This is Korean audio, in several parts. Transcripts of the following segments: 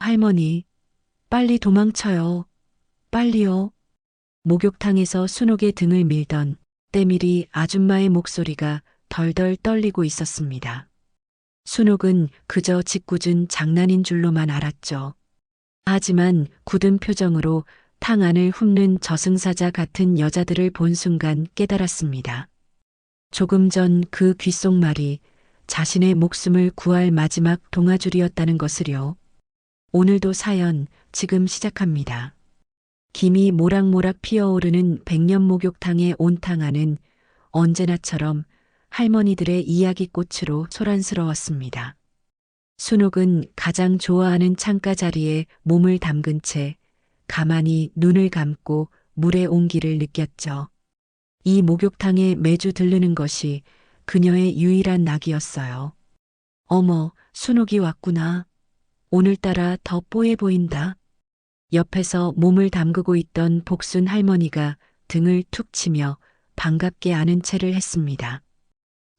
할머니, 빨리 도망쳐요. 빨리요. 목욕탕에서 순옥의 등을 밀던 때밀이 아줌마의 목소리가 덜덜 떨리고 있었습니다. 순옥은 그저 짓궂은 장난인 줄로만 알았죠. 하지만 굳은 표정으로 탕 안을 훑는 저승사자 같은 여자들을 본 순간 깨달았습니다. 조금 전 그 귓속말이 자신의 목숨을 구할 마지막 동아줄이었다는 것을요. 오늘도 사연 지금 시작합니다. 김이 모락모락 피어오르는 백년 목욕탕의 온탕 안은 언제나처럼 할머니들의 이야기꽃으로 소란스러웠습니다. 순옥은 가장 좋아하는 창가 자리에 몸을 담근 채 가만히 눈을 감고 물의 온기를 느꼈죠. 이 목욕탕에 매주 들르는 것이 그녀의 유일한 낙이었어요. 어머, 순옥이 왔구나. 오늘따라 더 뽀해 보인다. 옆에서 몸을 담그고 있던 복순 할머니가 등을 툭 치며 반갑게 아는 체를 했습니다.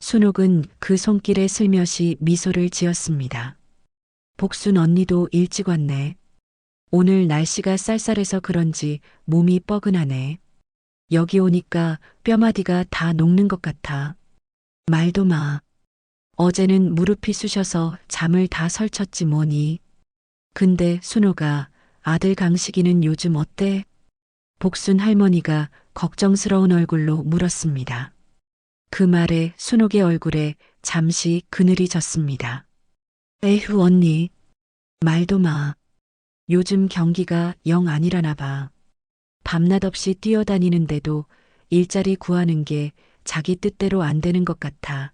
순옥은 그 손길에 슬며시 미소를 지었습니다. 복순 언니도 일찍 왔네. 오늘 날씨가 쌀쌀해서 그런지 몸이 뻐근하네. 여기 오니까 뼈마디가 다 녹는 것 같아. 말도 마. 어제는 무릎이 쑤셔서 잠을 다 설쳤지 뭐니. 근데 순옥아, 아들 강식이는 요즘 어때? 복순 할머니가 걱정스러운 얼굴로 물었습니다. 그 말에 순옥의 얼굴에 잠시 그늘이 졌습니다. 에휴 언니, 말도 마. 요즘 경기가 영 아니라나 봐. 밤낮 없이 뛰어다니는데도 일자리 구하는 게 자기 뜻대로 안 되는 것 같아.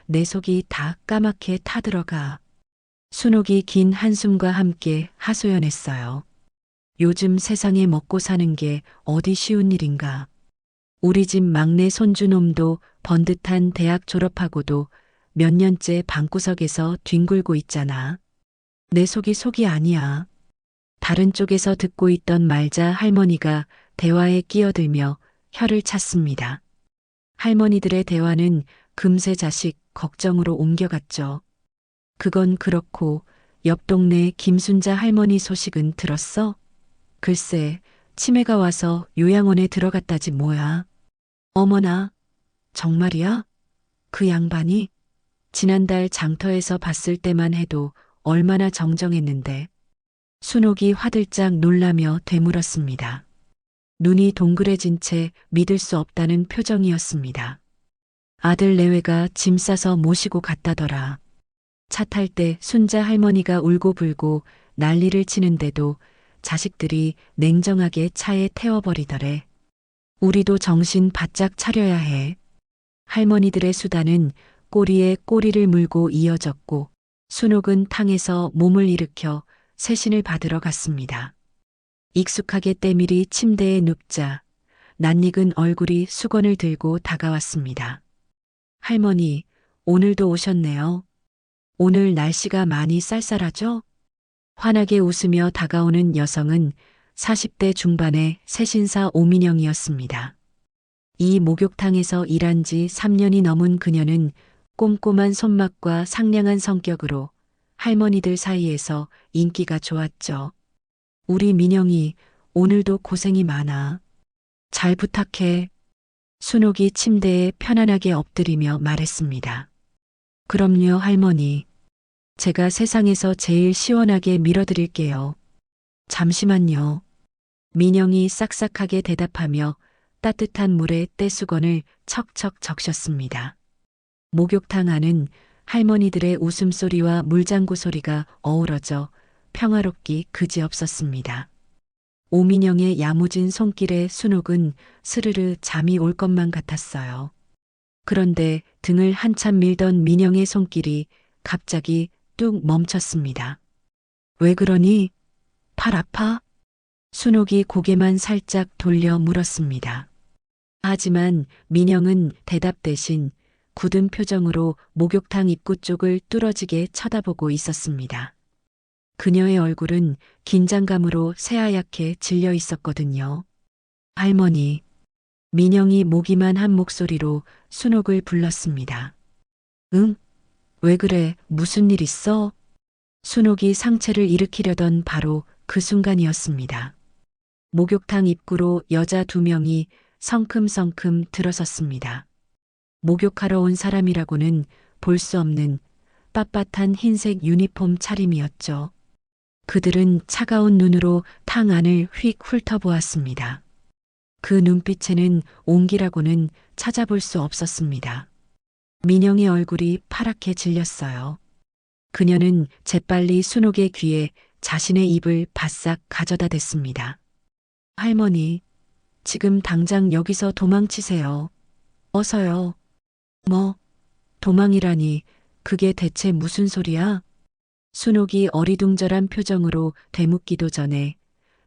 내 속이 다 까맣게 타들어가. 순옥이 긴 한숨과 함께 하소연했어요. 요즘 세상에 먹고 사는 게 어디 쉬운 일인가. 우리 집 막내 손주놈도 번듯한 대학 졸업하고도 몇 년째 방구석에서 뒹굴고 있잖아. 내 속이 아니야. 다른 쪽에서 듣고 있던 말자 할머니가 대화에 끼어들며 혀를 찼습니다. 할머니들의 대화는 금세 자식 걱정으로 옮겨갔죠. 그건 그렇고 옆 동네 김순자 할머니 소식은 들었어? 글쎄, 치매가 와서 요양원에 들어갔다지 뭐야. 어머나, 정말이야? 그 양반이? 지난달 장터에서 봤을 때만 해도 얼마나 정정했는데. 순옥이 화들짝 놀라며 되물었습니다. 눈이 동그래진 채 믿을 수 없다는 표정이었습니다. 아들 내외가 짐 싸서 모시고 갔다더라. 차 탈 때 순자 할머니가 울고불고 난리를 치는데도 자식들이 냉정하게 차에 태워버리더래. 우리도 정신 바짝 차려야 해. 할머니들의 수다는 꼬리에 꼬리를 물고 이어졌고 순옥은 탕에서 몸을 일으켜 세신을 받으러 갔습니다. 익숙하게 때밀이 침대에 눕자 낯익은 얼굴이 수건을 들고 다가왔습니다. 할머니, 오늘도 오셨네요. 오늘 날씨가 많이 쌀쌀하죠? 환하게 웃으며 다가오는 여성은 40대 중반의 세신사 오민영이었습니다. 이 목욕탕에서 일한 지 3년이 넘은 그녀는 꼼꼼한 손맛과 상냥한 성격으로 할머니들 사이에서 인기가 좋았죠. 우리 민영이 오늘도 고생이 많아. 잘 부탁해. 순옥이 침대에 편안하게 엎드리며 말했습니다. 그럼요, 할머니. 제가 세상에서 제일 시원하게 밀어드릴게요. 잠시만요. 민영이 싹싹하게 대답하며 따뜻한 물에 떼수건을 척척 적셨습니다. 목욕탕 안은 할머니들의 웃음소리와 물장구 소리가 어우러져 평화롭기 그지없었습니다. 오민영의 야무진 손길에 순옥은 스르르 잠이 올 것만 같았어요. 그런데 등을 한참 밀던 민영의 손길이 갑자기 뚝 멈췄습니다. 왜 그러니? 팔 아파? 순옥이 고개만 살짝 돌려 물었습니다. 하지만 민영은 대답 대신 굳은 표정으로 목욕탕 입구 쪽을 뚫어지게 쳐다보고 있었습니다. 그녀의 얼굴은 긴장감으로 새하얗게 질려 있었거든요. 할머니, 민영이 모기만 한 목소리로 순옥을 불렀습니다. 응? 왜 그래? 무슨 일 있어? 순옥이 상체를 일으키려던 바로 그 순간이었습니다. 목욕탕 입구로 여자 2명이 성큼성큼 들어섰습니다. 목욕하러 온 사람이라고는 볼 수 없는 빳빳한 흰색 유니폼 차림이었죠. 그들은 차가운 눈으로 탕 안을 휙 훑어보았습니다. 그 눈빛에는 온기라고는 찾아볼 수 없었습니다. 민영의 얼굴이 파랗게 질렸어요. 그녀는 재빨리 순옥의 귀에 자신의 입을 바싹 가져다 댔습니다. 할머니, 지금 당장 여기서 도망치세요. 어서요. 뭐, 도망이라니, 그게 대체 무슨 소리야? 순옥이 어리둥절한 표정으로 되묻기도 전에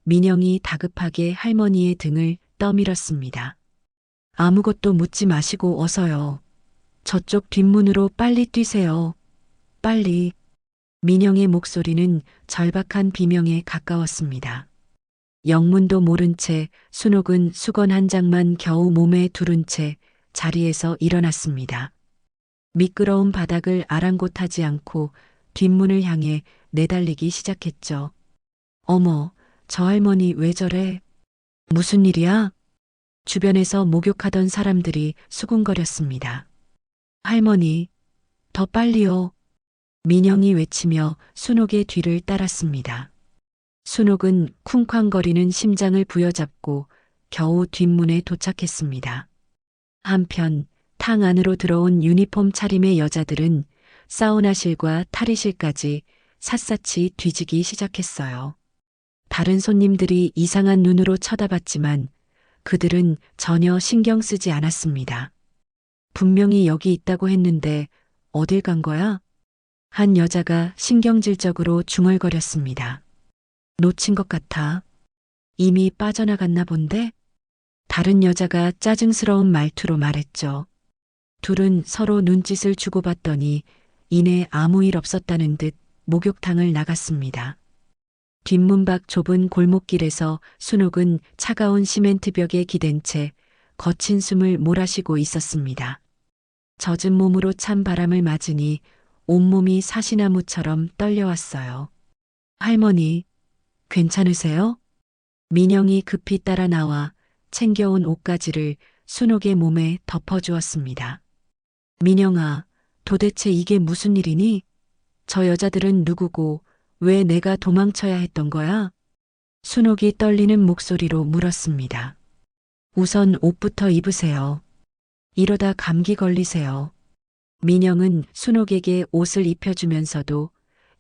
민영이 다급하게 할머니의 등을 떠밀었습니다. 아무것도 묻지 마시고 어서요. 저쪽 뒷문으로 빨리 뛰세요. 빨리. 민영의 목소리는 절박한 비명에 가까웠습니다. 영문도 모른 채 순옥은 수건 한 장만 겨우 몸에 두른 채 자리에서 일어났습니다. 미끄러운 바닥을 아랑곳하지 않고 뒷문을 향해 내달리기 시작했죠. 어머, 저 할머니 왜 저래? 무슨 일이야? 주변에서 목욕하던 사람들이 수군거렸습니다. 할머니, 더 빨리요. 민영이 외치며 순옥의 뒤를 따랐습니다. 순옥은 쿵쾅거리는 심장을 부여잡고 겨우 뒷문에 도착했습니다. 한편 탕 안으로 들어온 유니폼 차림의 여자들은 사우나실과 탈의실까지 샅샅이 뒤지기 시작했어요. 다른 손님들이 이상한 눈으로 쳐다봤지만 그들은 전혀 신경 쓰지 않았습니다. 분명히 여기 있다고 했는데 어딜 간 거야? 한 여자가 신경질적으로 중얼거렸습니다. 놓친 것 같아. 이미 빠져나갔나 본데? 다른 여자가 짜증스러운 말투로 말했죠. 둘은 서로 눈짓을 주고받더니 이내 아무 일 없었다는 듯 목욕탕을 나갔습니다. 뒷문 밖 좁은 골목길에서 순옥은 차가운 시멘트 벽에 기댄 채 거친 숨을 몰아쉬고 있었습니다. 젖은 몸으로 찬 바람을 맞으니 온몸이 사시나무처럼 떨려왔어요. 할머니, 괜찮으세요? 민영이 급히 따라 나와 챙겨온 옷가지를 순옥의 몸에 덮어주었습니다. 민영아, 도대체 이게 무슨 일이니? 저 여자들은 누구고 왜 내가 도망쳐야 했던 거야? 순옥이 떨리는 목소리로 물었습니다. 우선 옷부터 입으세요. 이러다 감기 걸리세요. 민영은 순옥에게 옷을 입혀주면서도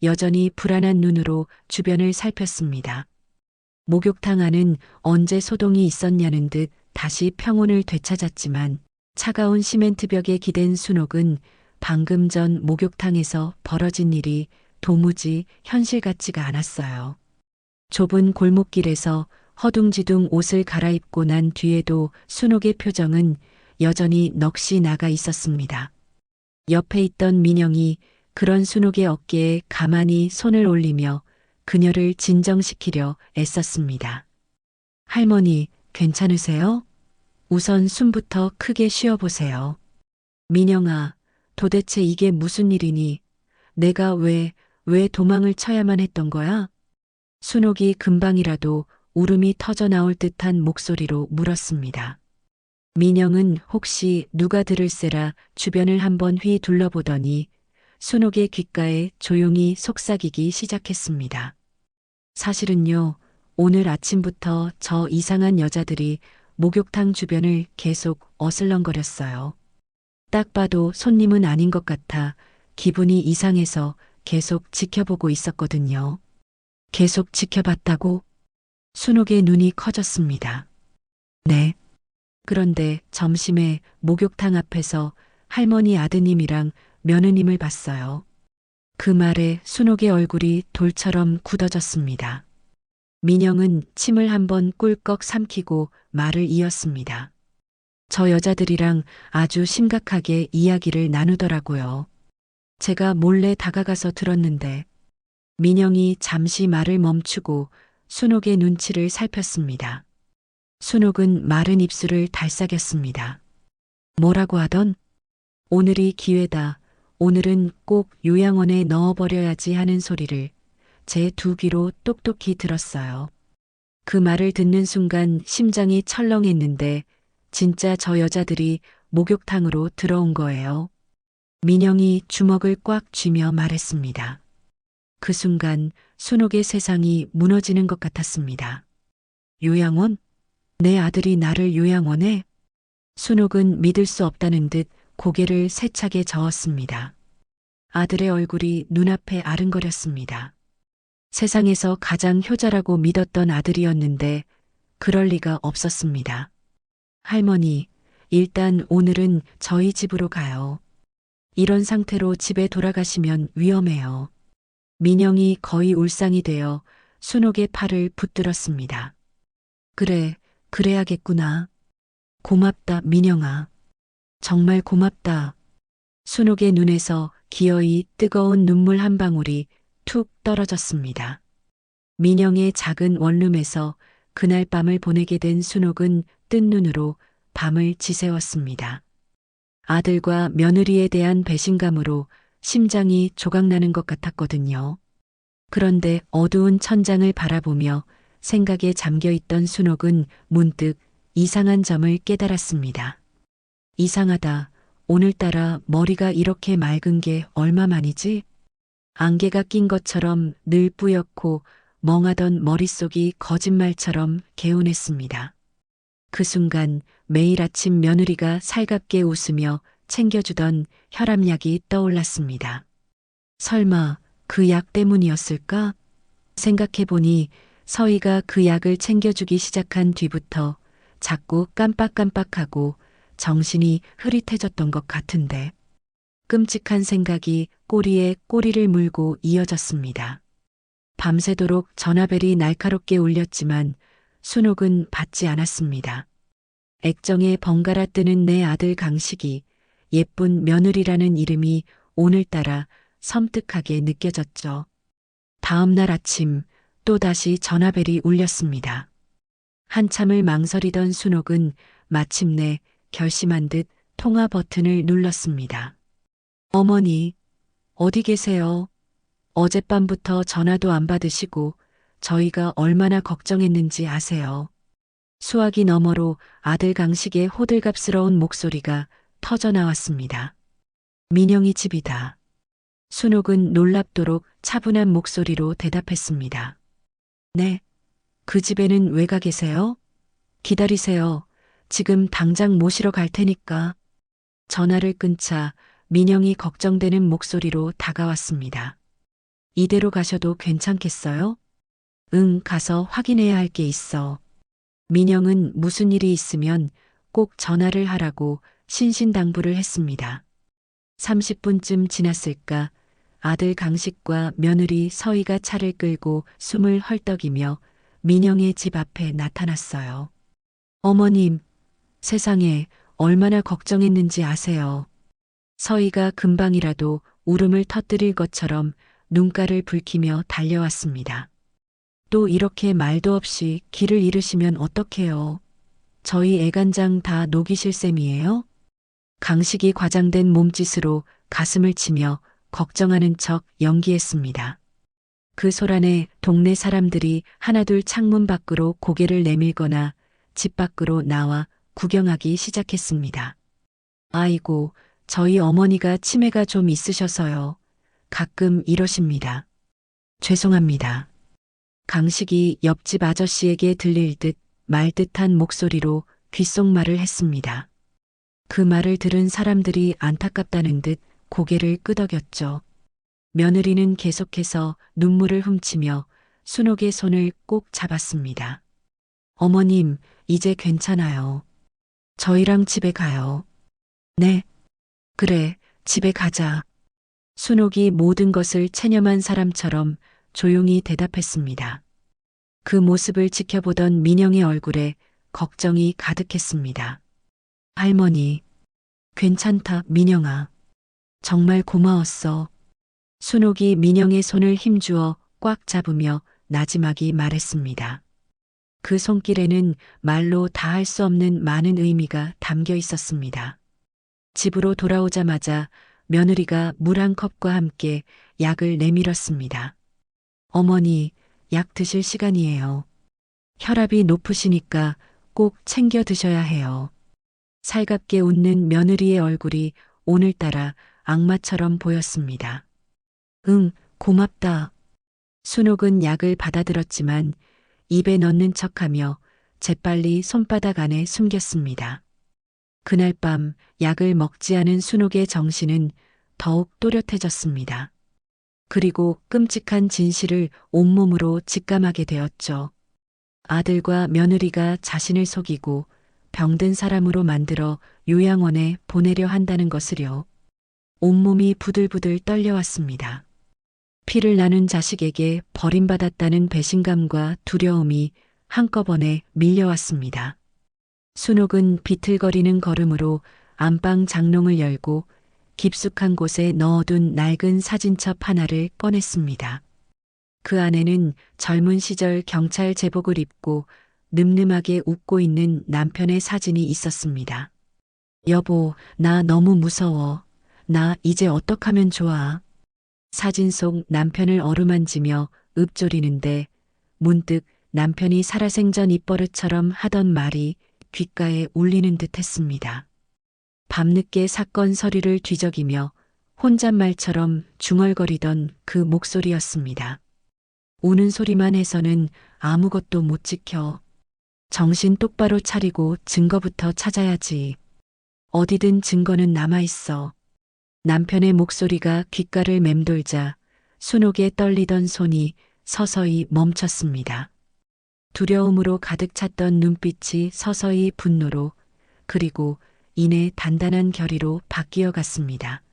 여전히 불안한 눈으로 주변을 살폈습니다. 목욕탕 안은 언제 소동이 있었냐는 듯 다시 평온을 되찾았지만 차가운 시멘트 벽에 기댄 순옥은 방금 전 목욕탕에서 벌어진 일이 도무지 현실 같지가 않았어요. 좁은 골목길에서 허둥지둥 옷을 갈아입고 난 뒤에도 순옥의 표정은 여전히 넋이 나가 있었습니다. 옆에 있던 민영이 그런 순옥의 어깨에 가만히 손을 올리며 그녀를 진정시키려 애썼습니다. 할머니, 괜찮으세요? 우선 숨부터 크게 쉬어보세요. 민영아, 도대체 이게 무슨 일이니? 내가 왜 도망을 쳐야만 했던 거야? 순옥이 금방이라도 울음이 터져 나올 듯한 목소리로 물었습니다. 민영은 혹시 누가 들을세라 주변을 한번 휘 둘러보더니 순옥의 귓가에 조용히 속삭이기 시작했습니다. 사실은요, 오늘 아침부터 저 이상한 여자들이 목욕탕 주변을 계속 어슬렁거렸어요. 딱 봐도 손님은 아닌 것 같아 기분이 이상해서 계속 지켜보고 있었거든요. 계속 지켜봤다고? 순옥의 눈이 커졌습니다. 네. 그런데 점심에 목욕탕 앞에서 할머니 아드님이랑 며느님을 봤어요. 그 말에 순옥의 얼굴이 돌처럼 굳어졌습니다. 민영은 침을 한번 꿀꺽 삼키고 말을 이었습니다. 저 여자들이랑 아주 심각하게 이야기를 나누더라고요. 제가 몰래 다가가서 들었는데 민영이 잠시 말을 멈추고 순옥의 눈치를 살폈습니다. 순옥은 마른 입술을 달싹였습니다. 뭐라고 하던? 오늘이 기회다. 오늘은 꼭 요양원에 넣어버려야지 하는 소리를 제 두 귀로 똑똑히 들었어요. 그 말을 듣는 순간 심장이 철렁했는데 진짜 저 여자들이 목욕탕으로 들어온 거예요. 민영이 주먹을 꽉 쥐며 말했습니다. 그 순간 순옥의 세상이 무너지는 것 같았습니다. 요양원? 내 아들이 나를 요양원에? 순옥은 믿을 수 없다는 듯 고개를 세차게 저었습니다. 아들의 얼굴이 눈앞에 아른거렸습니다. 세상에서 가장 효자라고 믿었던 아들이었는데 그럴 리가 없었습니다. 할머니, 일단 오늘은 저희 집으로 가요. 이런 상태로 집에 돌아가시면 위험해요. 민영이 거의 울상이 되어 순옥의 팔을 붙들었습니다. 그래, 그래야겠구나. 고맙다, 민영아. 정말 고맙다. 순옥의 눈에서 기어이 뜨거운 눈물 한 방울이 툭 떨어졌습니다. 민영의 작은 원룸에서 그날 밤을 보내게 된 순옥은 뜬 눈으로 밤을 지새웠습니다. 아들과 며느리에 대한 배신감으로 심장이 조각나는 것 같았거든요. 그런데 어두운 천장을 바라보며 생각에 잠겨있던 순옥은 문득 이상한 점을 깨달았습니다. 이상하다. 오늘따라 머리가 이렇게 맑은 게 얼마만이지? 안개가 낀 것처럼 늘 뿌옇고 멍하던 머릿속이 거짓말처럼 개운했습니다. 그 순간 매일 아침 며느리가 살갑게 웃으며 챙겨주던 혈압약이 떠올랐습니다. 설마 그 약 때문이었을까? 생각해보니 서희가 그 약을 챙겨주기 시작한 뒤부터 자꾸 깜빡깜빡하고 정신이 흐릿해졌던 것 같은데 끔찍한 생각이 꼬리에 꼬리를 물고 이어졌습니다. 밤새도록 전화벨이 날카롭게 울렸지만 순옥은 받지 않았습니다. 액정에 번갈아 뜨는 내 아들 강식이 예쁜 며느리라는 이름이 오늘따라 섬뜩하게 느껴졌죠. 다음 날 아침 또다시 전화벨이 울렸습니다. 한참을 망설이던 순옥은 마침내 결심한 듯 통화 버튼을 눌렀습니다. 어머니, 어디 계세요? 어젯밤부터 전화도 안 받으시고 저희가 얼마나 걱정했는지 아세요? 수화기 너머로 아들 강식의 호들갑스러운 목소리가 터져 나왔습니다. 민영이 집이다. 순옥은 놀랍도록 차분한 목소리로 대답했습니다. 네, 그 집에는 왜 가 계세요? 기다리세요. 지금 당장 모시러 갈 테니까. 전화를 끊자 민영이 걱정되는 목소리로 다가왔습니다. 이대로 가셔도 괜찮겠어요? 응, 가서 확인해야 할 게 있어. 민영은 무슨 일이 있으면 꼭 전화를 하라고 신신당부를 했습니다. 30분쯤 지났을까 아들 강식과 며느리 서희가 차를 끌고 숨을 헐떡이며 민영의 집 앞에 나타났어요. 어머님, 세상에 얼마나 걱정했는지 아세요? 서희가 금방이라도 울음을 터뜨릴 것처럼 눈가를 붉히며 달려왔습니다. 또 이렇게 말도 없이 길을 잃으시면 어떡해요? 저희 애간장 다 녹이실 셈이에요? 강식이 과장된 몸짓으로 가슴을 치며 걱정하는 척 연기했습니다. 그 소란에 동네 사람들이 하나둘 창문 밖으로 고개를 내밀거나 집 밖으로 나와 구경하기 시작했습니다. 아이고, 저희 어머니가 치매가 좀 있으셔서요. 가끔 이러십니다. 죄송합니다. 강식이 옆집 아저씨에게 들릴 듯 말 듯한 목소리로 귓속말을 했습니다. 그 말을 들은 사람들이 안타깝다는 듯 고개를 끄덕였죠. 며느리는 계속해서 눈물을 훔치며 순옥의 손을 꼭 잡았습니다. 어머님, 이제 괜찮아요. 저희랑 집에 가요. 네. 그래, 집에 가자. 순옥이 모든 것을 체념한 사람처럼 조용히 대답했습니다. 그 모습을 지켜보던 민영의 얼굴에 걱정이 가득했습니다. 할머니, 괜찮다, 민영아. 정말 고마웠어. 순옥이 민영의 손을 힘주어 꽉 잡으며 나지막이 말했습니다. 그 손길에는 말로 다 할 수 없는 많은 의미가 담겨 있었습니다. 집으로 돌아오자마자 며느리가 물 한 컵과 함께 약을 내밀었습니다. 어머니, 약 드실 시간이에요. 혈압이 높으시니까 꼭 챙겨 드셔야 해요. 살갑게 웃는 며느리의 얼굴이 오늘따라 악마처럼 보였습니다. 응, 고맙다. 순옥은 약을 받아들었지만 입에 넣는 척하며 재빨리 손바닥 안에 숨겼습니다. 그날 밤 약을 먹지 않은 순옥의 정신은 더욱 또렷해졌습니다. 그리고 끔찍한 진실을 온몸으로 직감하게 되었죠. 아들과 며느리가 자신을 속이고 병든 사람으로 만들어 요양원에 보내려 한다는 것을요. 온몸이 부들부들 떨려왔습니다. 피를 나눈 자식에게 버림받았다는 배신감과 두려움이 한꺼번에 밀려왔습니다. 순옥은 비틀거리는 걸음으로 안방 장롱을 열고 깊숙한 곳에 넣어둔 낡은 사진첩 하나를 꺼냈습니다. 그 안에는 젊은 시절 경찰 제복을 입고 늠름하게 웃고 있는 남편의 사진이 있었습니다. 여보, 나 너무 무서워. 나 이제 어떡하면 좋아. 사진 속 남편을 어루만지며 읊조리는데 문득 남편이 살아생전 입버릇처럼 하던 말이 귓가에 울리는 듯 했습니다. 밤늦게 사건 서류를 뒤적이며 혼잣말처럼 중얼거리던 그 목소리였습니다. 우는 소리만 해서는 아무것도 못 지켜. 정신 똑바로 차리고 증거부터 찾아야지. 어디든 증거는 남아있어. 남편의 목소리가 귓가를 맴돌자 순옥에 떨리던 손이 서서히 멈췄습니다. 두려움으로 가득 찼던 눈빛이 서서히 분노로 그리고 이내 단단한 결의로 바뀌어 갔습니다.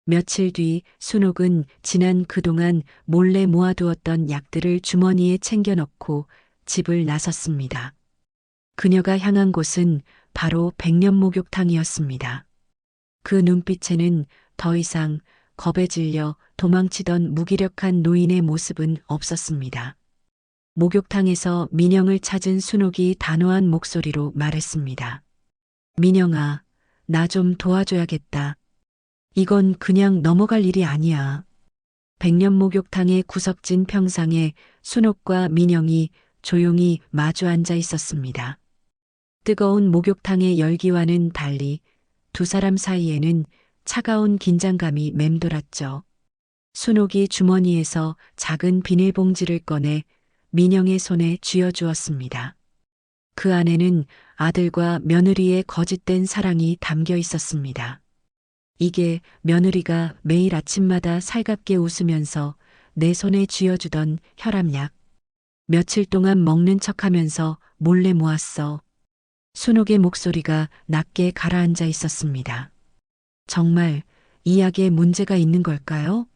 며칠 뒤 순옥은 지난 그동안 몰래 모아두었던 약들을 주머니에 챙겨 넣고 집을 나섰습니다. 그녀가 향한 곳은 바로 백년목욕탕이었습니다. 그 눈빛에는 더 이상 겁에 질려 도망치던 무기력한 노인의 모습은 없었습니다. 목욕탕에서 민영을 찾은 순옥이 단호한 목소리로 말했습니다. 민영아, 나 좀 도와줘야겠다. 이건 그냥 넘어갈 일이 아니야. 백년목욕탕의 구석진 평상에 순옥과 민영이 조용히 마주 앉아 있었습니다. 뜨거운 목욕탕의 열기와는 달리 두 사람 사이에는 차가운 긴장감이 맴돌았죠. 순옥이 주머니에서 작은 비닐봉지를 꺼내 민영의 손에 쥐어주었습니다. 그 안에는 아들과 며느리의 거짓된 사랑이 담겨 있었습니다. 이게 며느리가 매일 아침마다 살갑게 웃으면서 내 손에 쥐어주던 혈압약. 며칠 동안 먹는 척하면서 몰래 모았어. 순옥의 목소리가 낮게 가라앉아 있었습니다. 정말 이 약에 문제가 있는 걸까요?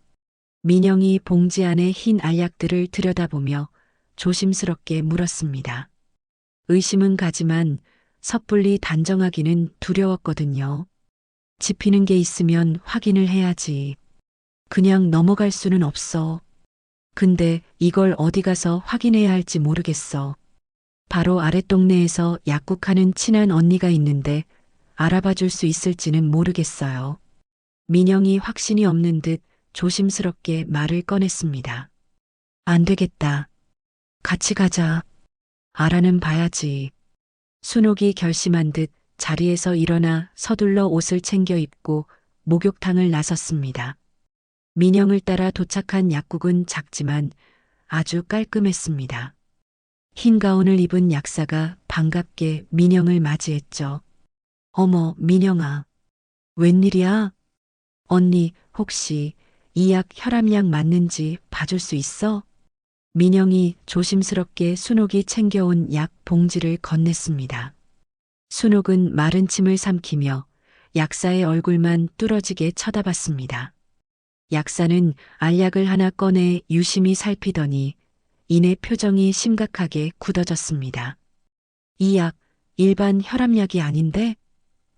민영이 봉지 안에 흰 알약들을 들여다보며 조심스럽게 물었습니다. 의심은 가지만 섣불리 단정하기는 두려웠거든요. 짚히는 게 있으면 확인을 해야지. 그냥 넘어갈 수는 없어. 근데 이걸 어디 가서 확인해야 할지 모르겠어. 바로 아랫동네에서 약국하는 친한 언니가 있는데 알아봐 줄 수 있을지는 모르겠어요. 민영이 확신이 없는 듯 조심스럽게 말을 꺼냈습니다. 안 되겠다. 같이 가자. 알아는 봐야지. 순옥이 결심한 듯 자리에서 일어나 서둘러 옷을 챙겨 입고 목욕탕을 나섰습니다. 민영을 따라 도착한 약국은 작지만 아주 깔끔했습니다. 흰 가운을 입은 약사가 반갑게 민영을 맞이했죠. 어머, 민영아. 웬일이야? 언니, 혹시 이 약 혈압약 맞는지 봐줄 수 있어? 민영이 조심스럽게 순옥이 챙겨온 약 봉지를 건넸습니다. 순옥은 마른 침을 삼키며 약사의 얼굴만 뚫어지게 쳐다봤습니다. 약사는 알약을 하나 꺼내 유심히 살피더니 이내 표정이 심각하게 굳어졌습니다. 이 약 일반 혈압약이 아닌데?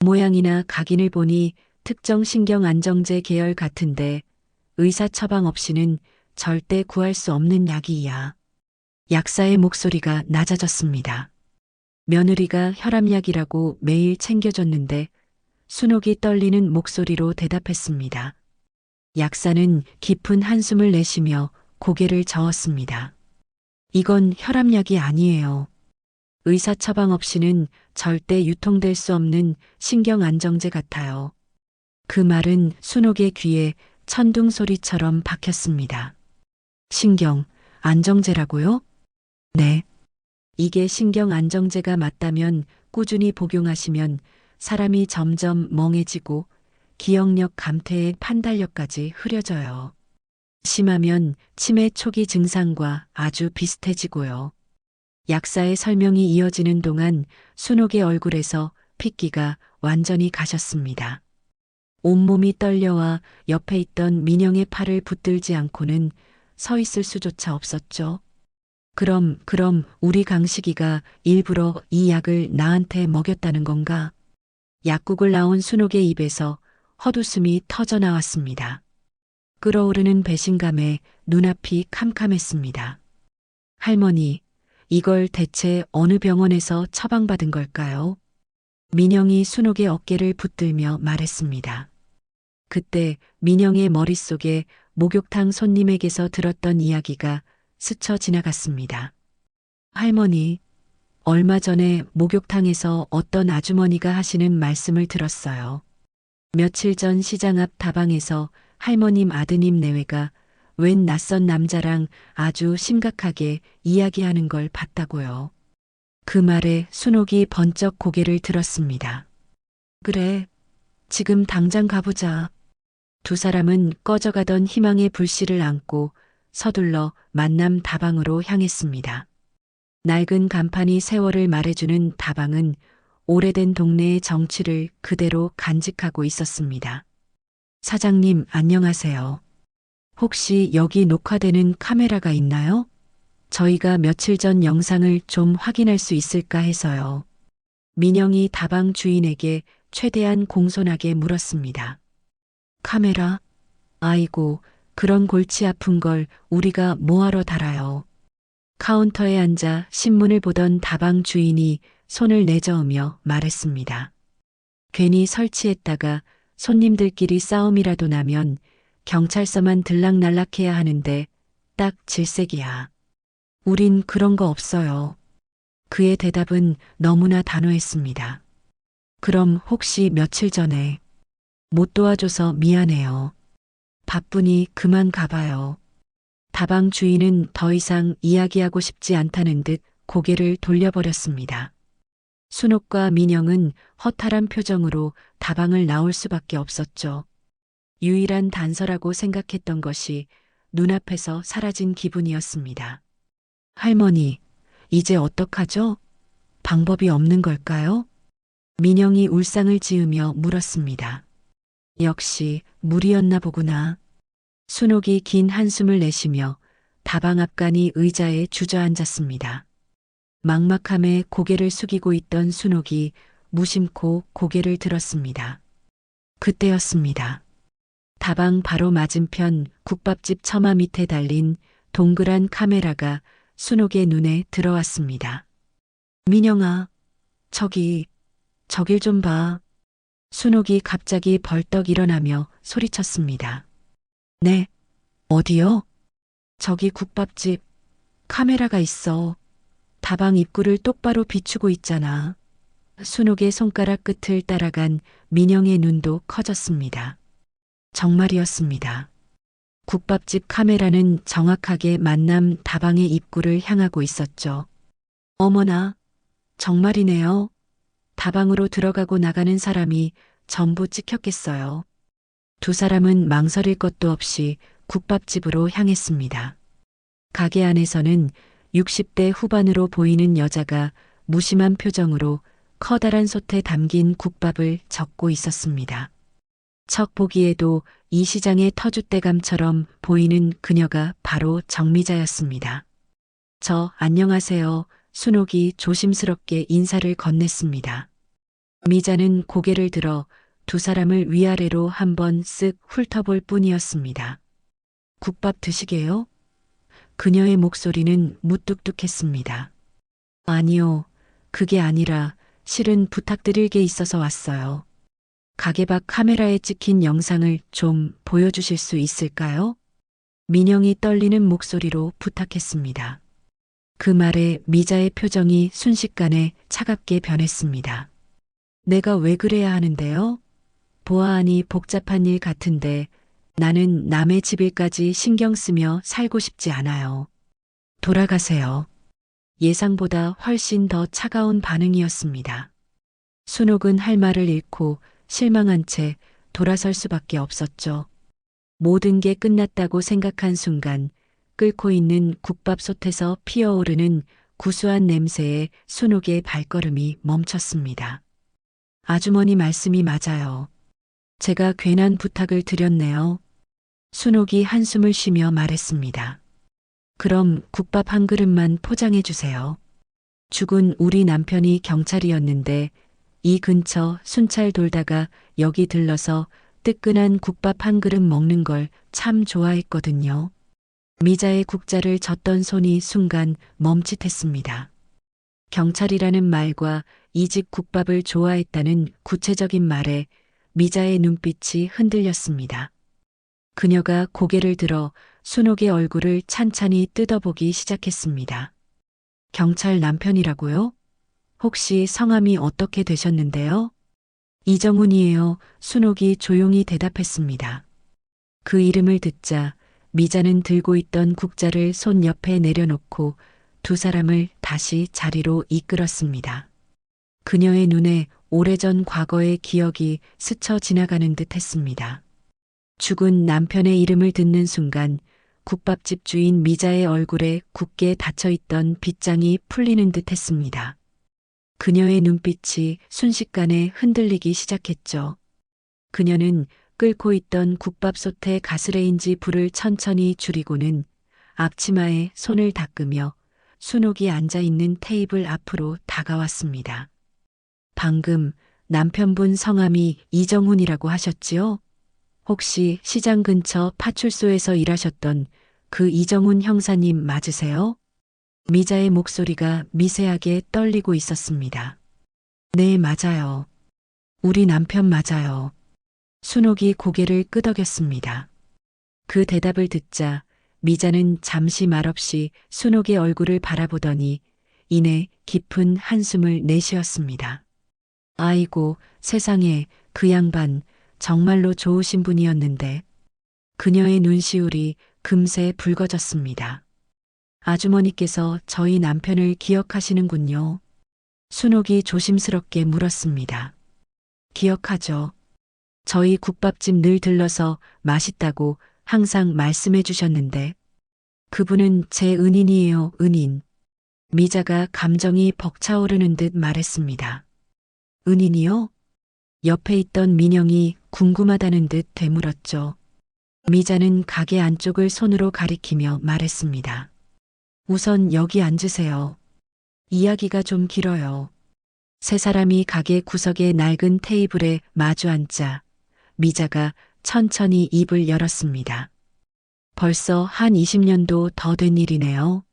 모양이나 각인을 보니 특정 신경안정제 계열 같은데 의사 처방 없이는 절대 구할 수 없는 약이야. 약사의 목소리가 낮아졌습니다. 며느리가 혈압약이라고 매일 챙겨줬는데 순옥이 떨리는 목소리로 대답했습니다. 약사는 깊은 한숨을 내쉬며 고개를 저었습니다. 이건 혈압약이 아니에요. 의사 처방 없이는 절대 유통될 수 없는 신경 안정제 같아요. 그 말은 순옥의 귀에 천둥 소리처럼 박혔습니다. 신경 안정제라고요? 네. 이게 신경 안정제가 맞다면 꾸준히 복용하시면 사람이 점점 멍해지고 기억력 감퇴의 판단력까지 흐려져요. 심하면 치매 초기 증상과 아주 비슷해지고요. 약사의 설명이 이어지는 동안 순옥의 얼굴에서 핏기가 완전히 가셨습니다. 온몸이 떨려와 옆에 있던 민영의 팔을 붙들지 않고는 서 있을 수조차 없었죠. 그럼 우리 강식이가 일부러 이 약을 나한테 먹였다는 건가? 약국을 나온 순옥의 입에서 헛웃음이 터져 나왔습니다. 끓어오르는 배신감에 눈앞이 캄캄했습니다. 할머니, 이걸 대체 어느 병원에서 처방받은 걸까요? 민영이 순옥의 어깨를 붙들며 말했습니다. 그때 민영의 머릿속에 목욕탕 손님에게서 들었던 이야기가 스쳐 지나갔습니다. 할머니, 얼마 전에 목욕탕에서 어떤 아주머니가 하시는 말씀을 들었어요. 며칠 전 시장 앞 다방에서 할머님 아드님 내외가 웬 낯선 남자랑 아주 심각하게 이야기하는 걸 봤다고요. 그 말에 순옥이 번쩍 고개를 들었습니다. 그래, 지금 당장 가보자. 두 사람은 꺼져가던 희망의 불씨를 안고 서둘러 만남 다방으로 향했습니다. 낡은 간판이 세월을 말해주는 다방은 오래된 동네의 정취를 그대로 간직하고 있었습니다. 사장님, 안녕하세요. 혹시 여기 녹화되는 카메라가 있나요? 저희가 며칠 전 영상을 좀 확인할 수 있을까 해서요. 민영이 다방 주인에게 최대한 공손하게 물었습니다. 카메라? 아이고, 그런 골치 아픈 걸 우리가 뭐하러 달아요. 카운터에 앉아 신문을 보던 다방 주인이 손을 내저으며 말했습니다. 괜히 설치했다가 손님들끼리 싸움이라도 나면 경찰서만 들락날락해야 하는데 딱 질색이야. 우린 그런 거 없어요. 그의 대답은 너무나 단호했습니다. 그럼 혹시 며칠 전에 못 도와줘서 미안해요. 바쁘니 그만 가봐요. 다방 주인은 더 이상 이야기하고 싶지 않다는 듯 고개를 돌려버렸습니다. 순옥과 민영은 허탈한 표정으로 다방을 나올 수밖에 없었죠. 유일한 단서라고 생각했던 것이 눈앞에서 사라진 기분이었습니다. 할머니, 이제 어떡하죠? 방법이 없는 걸까요? 민영이 울상을 지으며 물었습니다. 역시 무리였나 보구나. 순옥이 긴 한숨을 내쉬며 다방 앞간이 의자에 주저앉았습니다. 막막함에 고개를 숙이고 있던 순옥이 무심코 고개를 들었습니다. 그때였습니다. 다방 바로 맞은편 국밥집 처마 밑에 달린 동그란 카메라가 순옥의 눈에 들어왔습니다. 민영아, 저길 좀 봐. 순옥이 갑자기 벌떡 일어나며 소리쳤습니다. 네, 어디요? 저기 국밥집 카메라가 있어. 다방 입구를 똑바로 비추고 있잖아. 순옥의 손가락 끝을 따라간 민영의 눈도 커졌습니다. 정말이었습니다. 국밥집 카메라는 정확하게 만남 다방의 입구를 향하고 있었죠. 어머나, 정말이네요. 다방으로 들어가고 나가는 사람이 전부 찍혔겠어요. 두 사람은 망설일 것도 없이 국밥집으로 향했습니다. 가게 안에서는 60대 후반으로 보이는 여자가 무심한 표정으로 커다란 솥에 담긴 국밥을 적고 있었습니다. 척 보기에도 이 시장의 터줏대감처럼 보이는 그녀가 바로 정미자였습니다. 안녕하세요. 순옥이 조심스럽게 인사를 건넸습니다. 미자는 고개를 들어 두 사람을 위아래로 한번 쓱 훑어볼 뿐이었습니다. 국밥 드시게요? 그녀의 목소리는 무뚝뚝했습니다. 아니요, 그게 아니라 실은 부탁드릴 게 있어서 왔어요. 가게 밖 카메라에 찍힌 영상을 좀 보여주실 수 있을까요? 민영이 떨리는 목소리로 부탁했습니다. 그 말에 미자의 표정이 순식간에 차갑게 변했습니다. 내가 왜 그래야 하는데요? 보아하니 복잡한 일 같은데 나는 남의 집 일까지 신경 쓰며 살고 싶지 않아요. 돌아가세요. 예상보다 훨씬 더 차가운 반응이었습니다. 순옥은 할 말을 잃고 실망한 채 돌아설 수밖에 없었죠. 모든 게 끝났다고 생각한 순간 끓고 있는 국밥솥에서 피어오르는 구수한 냄새에 순옥의 발걸음이 멈췄습니다. 아주머니 말씀이 맞아요. 제가 괜한 부탁을 드렸네요. 순옥이 한숨을 쉬며 말했습니다. 그럼 국밥 한 그릇만 포장해 주세요. 죽은 우리 남편이 경찰이었는데 이 근처 순찰 돌다가 여기 들러서 뜨끈한 국밥 한 그릇 먹는 걸 참 좋아했거든요. 미자의 국자를 젓던 손이 순간 멈칫했습니다. 경찰이라는 말과 이 집 국밥을 좋아했다는 구체적인 말에 미자의 눈빛이 흔들렸습니다. 그녀가 고개를 들어 순옥의 얼굴을 찬찬히 뜯어보기 시작했습니다. 경찰 남편이라고요? 혹시 성함이 어떻게 되셨는데요? 이정훈이에요. 순옥이 조용히 대답했습니다. 그 이름을 듣자 미자는 들고 있던 국자를 손 옆에 내려놓고 두 사람을 다시 자리로 이끌었습니다. 그녀의 눈에 오래전 과거의 기억이 스쳐 지나가는 듯 했습니다. 죽은 남편의 이름을 듣는 순간 국밥집 주인 미자의 얼굴에 굳게 닫혀있던 빗장이 풀리는 듯 했습니다. 그녀의 눈빛이 순식간에 흔들리기 시작했죠. 그녀는 끓고 있던 국밥솥의 가스레인지 불을 천천히 줄이고는 앞치마에 손을 닦으며 순옥이 앉아있는 테이블 앞으로 다가왔습니다. 방금 남편분 성함이 이정훈이라고 하셨지요? 혹시 시장 근처 파출소에서 일하셨던 그 이정훈 형사님 맞으세요? 미자의 목소리가 미세하게 떨리고 있었습니다. 네, 맞아요. 우리 남편 맞아요. 순옥이 고개를 끄덕였습니다. 그 대답을 듣자 미자는 잠시 말없이 순옥의 얼굴을 바라보더니 이내 깊은 한숨을 내쉬었습니다. 아이고, 세상에 그 양반 정말로 좋으신 분이었는데. 그녀의 눈시울이 금세 붉어졌습니다. 아주머니께서 저희 남편을 기억하시는군요. 순옥이 조심스럽게 물었습니다. 기억하죠. 저희 국밥집 늘 들러서 맛있다고 항상 말씀해 주셨는데. 그분은 제 은인이에요, 은인. 미자가 감정이 벅차오르는 듯 말했습니다. 은인이요? 옆에 있던 민영이 궁금하다는 듯 되물었죠. 미자는 가게 안쪽을 손으로 가리키며 말했습니다. 우선 여기 앉으세요. 이야기가 좀 길어요. 세 사람이 가게 구석의 낡은 테이블에 마주 앉자 미자가 천천히 입을 열었습니다. 벌써 한 20년도 더 된 일이네요.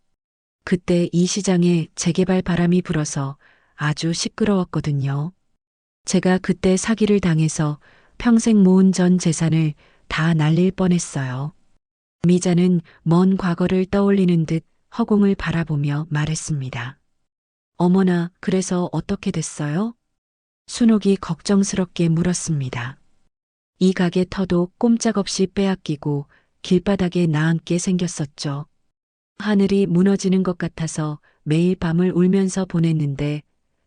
그때 이 시장에 재개발 바람이 불어서 아주 시끄러웠거든요. 제가 그때 사기를 당해서 평생 모은 전 재산을 다 날릴 뻔했어요. 미자는 먼 과거를 떠올리는 듯 허공을 바라보며 말했습니다. 어머나, 그래서 어떻게 됐어요? 순옥이 걱정스럽게 물었습니다. 이 가게 터도 꼼짝없이 빼앗기고 길바닥에 나앉게 생겼었죠. 하늘이 무너지는 것 같아서 매일 밤을 울면서 보냈는데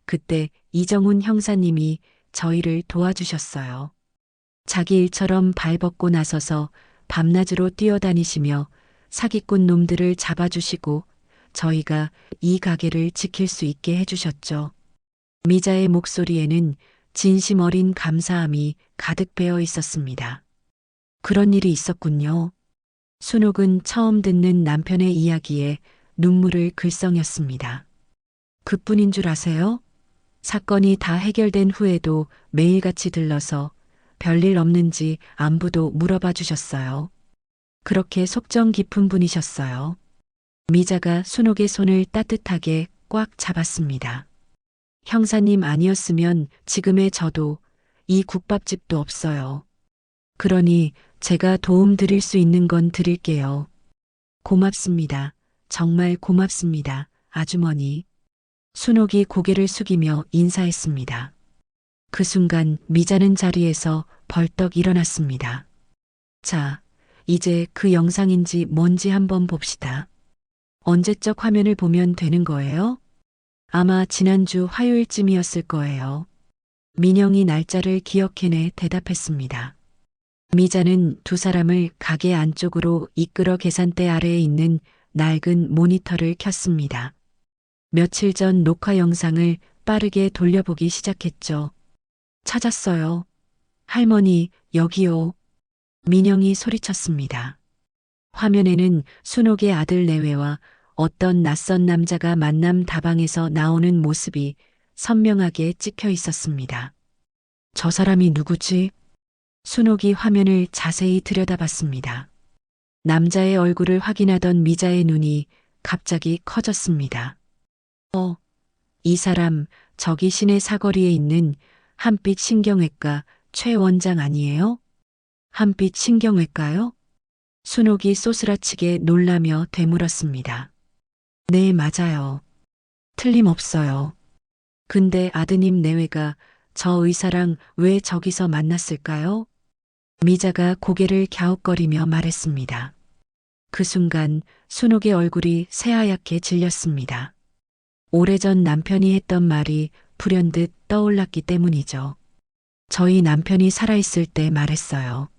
그때 이정훈 형사님이 저희를 도와주셨어요. 자기 일처럼 발벗고 나서서 밤낮으로 뛰어다니시며 사기꾼 놈들을 잡아주시고 저희가 이 가게를 지킬 수 있게 해주셨죠. 미자의 목소리에는 진심 어린 감사함이 가득 배어 있었습니다. 그런 일이 있었군요. 순옥은 처음 듣는 남편의 이야기에 눈물을 글썽였습니다. 그뿐인 줄 아세요? 사건이 다 해결된 후에도 매일같이 들러서 별일 없는지 안부도 물어봐 주셨어요. 그렇게 속정 깊은 분이셨어요. 미자가 순옥의 손을 따뜻하게 꽉 잡았습니다. 형사님 아니었으면 지금의 저도 이 국밥집도 없어요. 그러니 제가 도움 드릴 수 있는 건 드릴게요. 고맙습니다. 정말 고맙습니다. 아주머니. 순옥이 고개를 숙이며 인사했습니다. 그 순간 미자는 자리에서 벌떡 일어났습니다. 자, 이제 그 영상인지 뭔지 한번 봅시다. 언제적 화면을 보면 되는 거예요? 아마 지난주 화요일쯤이었을 거예요. 민영이 날짜를 기억해내 대답했습니다. 미자는 두 사람을 가게 안쪽으로 이끌어 계산대 아래에 있는 낡은 모니터를 켰습니다. 며칠 전 녹화 영상을 빠르게 돌려보기 시작했죠. 찾았어요. 할머니, 여기요. 민영이 소리쳤습니다. 화면에는 순옥의 아들 내외와 어떤 낯선 남자가 만남 다방에서 나오는 모습이 선명하게 찍혀 있었습니다. 저 사람이 누구지? 순옥이 화면을 자세히 들여다봤습니다. 남자의 얼굴을 확인하던 미자의 눈이 갑자기 커졌습니다. 이 사람 저기 시내 사거리에 있는 한빛 신경외과 최 원장 아니에요? 한빛 신경외과요? 순옥이 쏘스라치게 놀라며 되물었습니다. 네, 맞아요. 틀림없어요. 근데 아드님 내외가 저 의사랑 왜 저기서 만났을까요? 미자가 고개를 갸웃거리며 말했습니다. 그 순간 순옥의 얼굴이 새하얗게 질렸습니다. 오래전 남편이 했던 말이 불현듯 떠올랐기 때문이죠. 저희 남편이 살아있을 때 말했어요.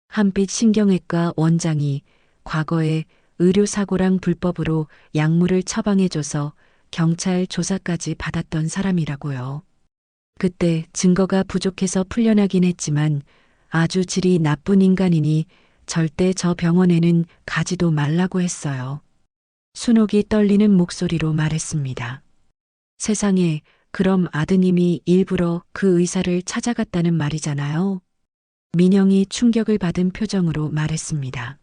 한빛 신경외과 원장이 과거에 의료사고랑 불법으로 약물을 처방해줘서 경찰 조사까지 받았던 사람이라고요. 그때 증거가 부족해서 풀려나긴 했지만 아주 질이 나쁜 인간이니 절대 저 병원에는 가지도 말라고 했어요. 순옥이 떨리는 목소리로 말했습니다. 세상에, 그럼 아드님이 일부러 그 의사를 찾아갔다는 말이잖아요. 민영이 충격을 받은 표정으로 말했습니다.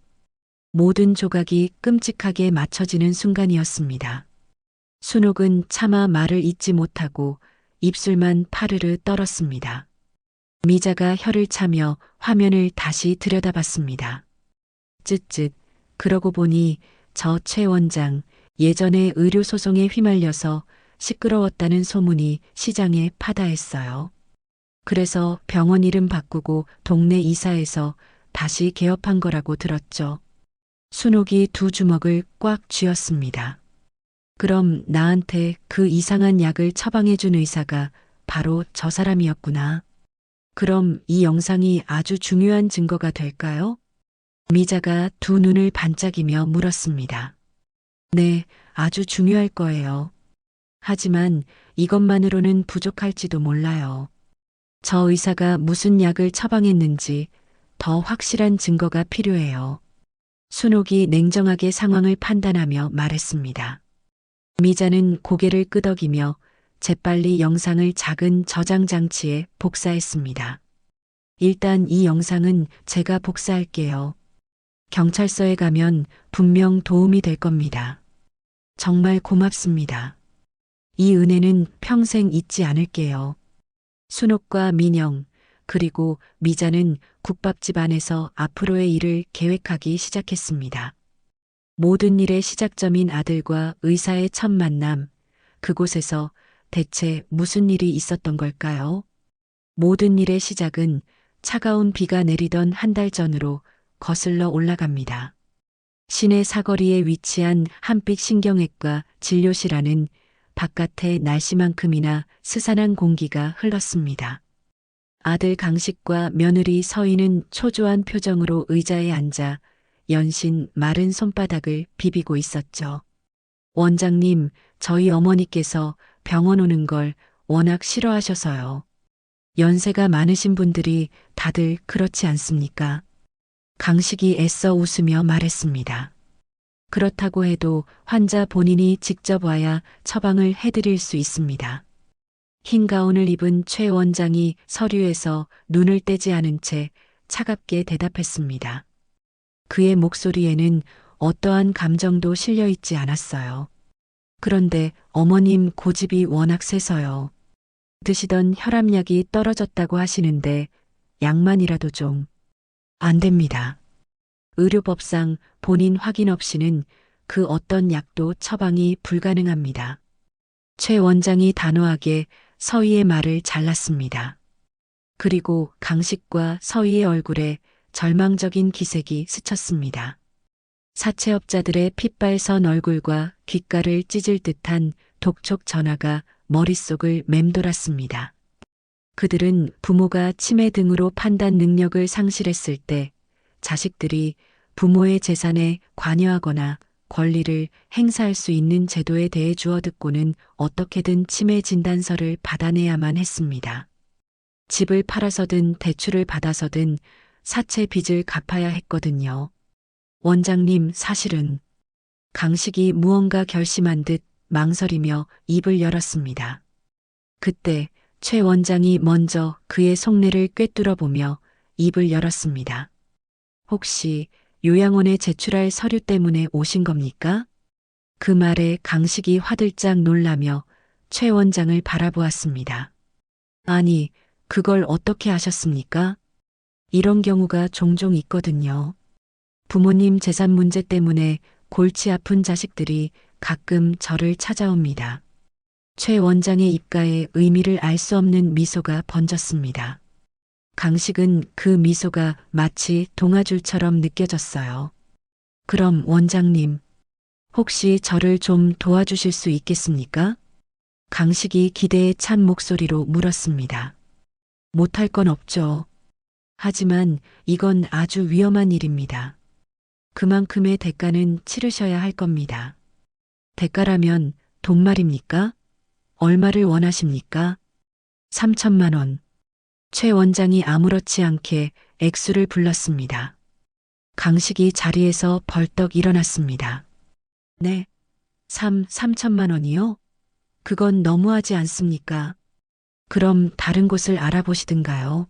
모든 조각이 끔찍하게 맞춰지는 순간이었습니다. 순옥은 차마 말을 잇지 못하고 입술만 파르르 떨었습니다. 미자가 혀를 차며 화면을 다시 들여다봤습니다. 쯧쯧, 그러고 보니 저 최 원장 예전에 의료소송에 휘말려서 시끄러웠다는 소문이 시장에 파다했어요. 그래서 병원 이름 바꾸고 동네 이사해서 다시 개업한 거라고 들었죠. 순옥이 두 주먹을 꽉 쥐었습니다. 그럼 나한테 그 이상한 약을 처방해준 의사가 바로 저 사람이었구나. 그럼 이 영상이 아주 중요한 증거가 될까요? 미자가 두 눈을 반짝이며 물었습니다. 네, 아주 중요할 거예요. 하지만 이것만으로는 부족할지도 몰라요. 저 의사가 무슨 약을 처방했는지 더 확실한 증거가 필요해요. 순옥이 냉정하게 상황을 판단하며 말했습니다. 미자는 고개를 끄덕이며 재빨리 영상을 작은 저장 장치에 복사했습니다. 일단 이 영상은 제가 복사할게요. 경찰서에 가면 분명 도움이 될 겁니다. 정말 고맙습니다. 이 은혜는 평생 잊지 않을게요. 순옥과 민영, 그리고 미자는 국밥집 안에서 앞으로의 일을 계획하기 시작했습니다. 모든 일의 시작점인 아들과 의사의 첫 만남, 그곳에서 대체 무슨 일이 있었던 걸까요? 모든 일의 시작은 차가운 비가 내리던 한 달 전으로 거슬러 올라갑니다. 시내 사거리에 위치한 한빛 신경외과 진료실 안은 바깥의 날씨만큼이나 스산한 공기가 흘렀습니다. 아들 강식과 며느리 서희는 초조한 표정으로 의자에 앉아 연신 마른 손바닥을 비비고 있었죠. 원장님, 저희 어머니께서 병원 오는 걸 워낙 싫어하셔서요. 연세가 많으신 분들이 다들 그렇지 않습니까? 강식이 애써 웃으며 말했습니다. 그렇다고 해도 환자 본인이 직접 와야 처방을 해드릴 수 있습니다. 흰 가운을 입은 최 원장이 서류에서 눈을 떼지 않은 채 차갑게 대답했습니다. 그의 목소리에는 어떠한 감정도 실려 있지 않았어요. 그런데 어머님 고집이 워낙 세서요. 드시던 혈압약이 떨어졌다고 하시는데 약만이라도 좀. 안 됩니다. 의료법상 본인 확인 없이는 그 어떤 약도 처방이 불가능합니다. 최 원장이 단호하게 서희의 말을 잘랐습니다. 그리고 강식과 서희의 얼굴에 절망적인 기색이 스쳤습니다. 사채업자들의 핏발선 얼굴과 귓가를 찢을 듯한 독촉 전화가 머릿속을 맴돌았습니다. 그들은 부모가 치매 등으로 판단 능력을 상실했을 때 자식들이 부모의 재산에 관여하거나 권리를 행사할 수 있는 제도에 대해 주워 듣고는 어떻게든 치매 진단서를 받아내야만 했습니다. 집을 팔아서든 대출을 받아서든 사채 빚을 갚아야 했거든요. 원장님, 사실은 강식이 무언가 결심한 듯 망설이며 입을 열었습니다. 그때 최 원장이 먼저 그의 속내를 꿰뚫어 보며 입을 열었습니다. 혹시 요양원에 제출할 서류 때문에 오신 겁니까? 그 말에 강식이 화들짝 놀라며 최 원장을 바라보았습니다. 아니, 그걸 어떻게 아셨습니까? 이런 경우가 종종 있거든요. 부모님 재산 문제 때문에 골치 아픈 자식들이 가끔 저를 찾아옵니다. 최 원장의 입가에 의미를 알 수 없는 미소가 번졌습니다. 강식은 그 미소가 마치 동아줄처럼 느껴졌어요. 그럼 원장님, 혹시 저를 좀 도와주실 수 있겠습니까? 강식이 기대에 찬 목소리로 물었습니다. 못할 건 없죠. 하지만 이건 아주 위험한 일입니다. 그만큼의 대가는 치르셔야 할 겁니다. 대가라면 돈 말입니까? 얼마를 원하십니까? 3천만 원. 최 원장이 아무렇지 않게 액수를 불렀습니다. 강식이 자리에서 벌떡 일어났습니다. 네, 3천만 원이요? 그건 너무하지 않습니까? 그럼 다른 곳을 알아보시든가요.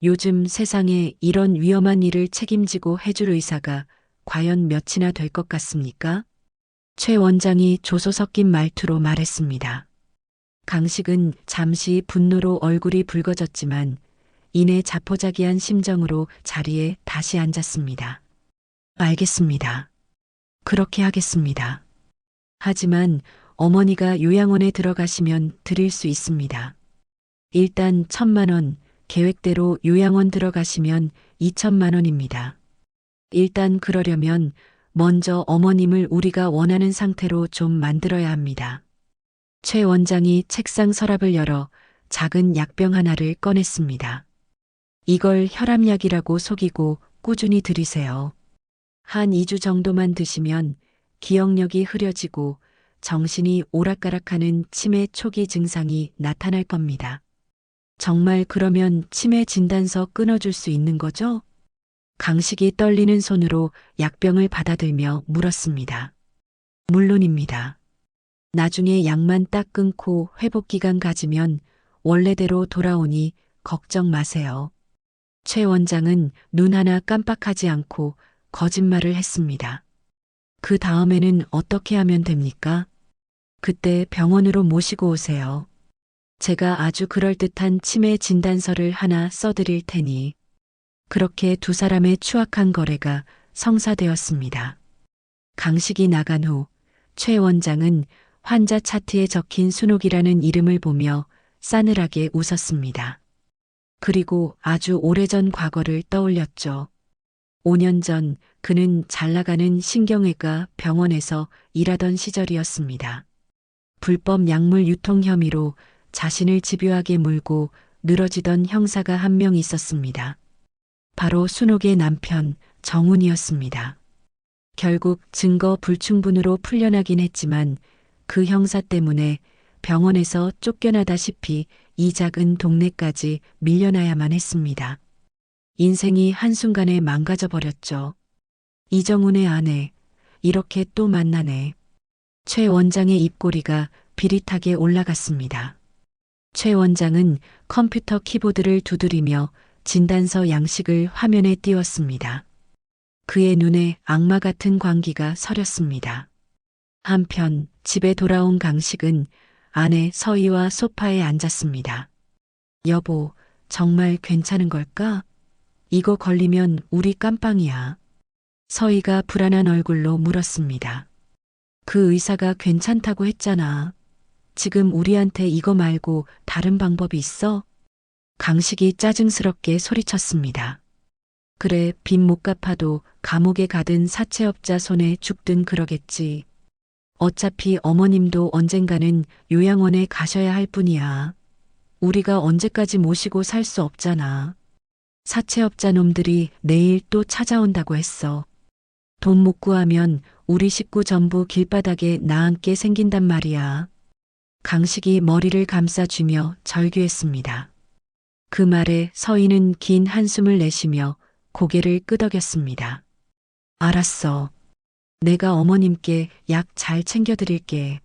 요즘 세상에 이런 위험한 일을 책임지고 해줄 의사가 과연 몇이나 될 것 같습니까? 최 원장이 조소 섞인 말투로 말했습니다. 강식은 잠시 분노로 얼굴이 붉어졌지만 이내 자포자기한 심정으로 자리에 다시 앉았습니다. 알겠습니다. 그렇게 하겠습니다. 하지만 어머니가 요양원에 들어가시면 드릴 수 있습니다. 일단 1,000만 원, 계획대로 요양원 들어가시면 2천만 원입니다. 일단 그러려면 먼저 어머님을 우리가 원하는 상태로 좀 만들어야 합니다. 최 원장이 책상 서랍을 열어 작은 약병 하나를 꺼냈습니다. 이걸 혈압약이라고 속이고 꾸준히 들이세요. 한 2주 정도만 드시면 기억력이 흐려지고 정신이 오락가락하는 치매 초기 증상이 나타날 겁니다. 정말 그러면 치매 진단서 끊어줄 수 있는 거죠? 강식이 떨리는 손으로 약병을 받아들며 물었습니다. 물론입니다. 나중에 약만 딱 끊고 회복기간 가지면 원래대로 돌아오니 걱정 마세요. 최 원장은 눈 하나 깜빡하지 않고 거짓말을 했습니다. 그 다음에는 어떻게 하면 됩니까? 그때 병원으로 모시고 오세요. 제가 아주 그럴듯한 치매 진단서를 하나 써드릴 테니. 그렇게 두 사람의 추악한 거래가 성사되었습니다. 강식이 나간 후 최 원장은 환자 차트에 적힌 순옥이라는 이름을 보며 싸늘하게 웃었습니다. 그리고 아주 오래전 과거를 떠올렸죠. 5년 전 그는 잘 나가는 신경외과 병원에서 일하던 시절이었습니다. 불법 약물 유통 혐의로 자신을 집요하게 물고 늘어지던 형사가 한 명 있었습니다. 바로 순옥의 남편 정훈이었습니다. 결국 증거 불충분으로 풀려나긴 했지만 그 형사 때문에 병원에서 쫓겨나다시피 이 작은 동네까지 밀려나야만 했습니다. 인생이 한순간에 망가져 버렸죠. 이정훈의 아내, 이렇게 또 만나네. 최 원장의 입꼬리가 비릿하게 올라갔습니다. 최 원장은 컴퓨터 키보드를 두드리며 진단서 양식을 화면에 띄웠습니다. 그의 눈에 악마 같은 광기가 서렸습니다. 한편 집에 돌아온 강식은 아내 서희와 소파에 앉았습니다. 여보, 정말 괜찮은 걸까? 이거 걸리면 우리 깜빵이야. 서희가 불안한 얼굴로 물었습니다. 그 의사가 괜찮다고 했잖아. 지금 우리한테 이거 말고 다른 방법이 있어? 강식이 짜증스럽게 소리쳤습니다. 그래, 빚 못 갚아도 감옥에 가든 사채업자 손에 죽든 그러겠지. 어차피 어머님도 언젠가는 요양원에 가셔야 할 뿐이야. 우리가 언제까지 모시고 살 수 없잖아. 사채업자 놈들이 내일 또 찾아온다고 했어. 돈 못 구하면 우리 식구 전부 길바닥에 나앉게 생긴단 말이야. 강식이 머리를 감싸주며 절규했습니다. 그 말에 서희는 긴 한숨을 내쉬며 고개를 끄덕였습니다. 알았어. 내가 어머님께 약 잘 챙겨드릴게.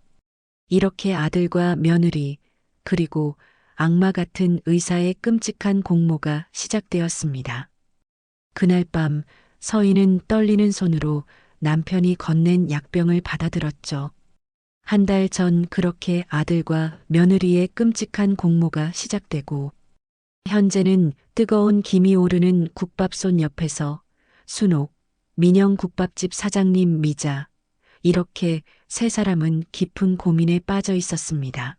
이렇게 아들과 며느리, 그리고 악마 같은 의사의 끔찍한 공모가 시작되었습니다. 그날 밤 서희는 떨리는 손으로 남편이 건넨 약병을 받아들었죠. 한 달 전 그렇게 아들과 며느리의 끔찍한 공모가 시작되고 현재는 뜨거운 김이 오르는 국밥솥 옆에서 순옥, 민영 국밥집 사장님 미자, 이렇게 세 사람은 깊은 고민에 빠져 있었습니다.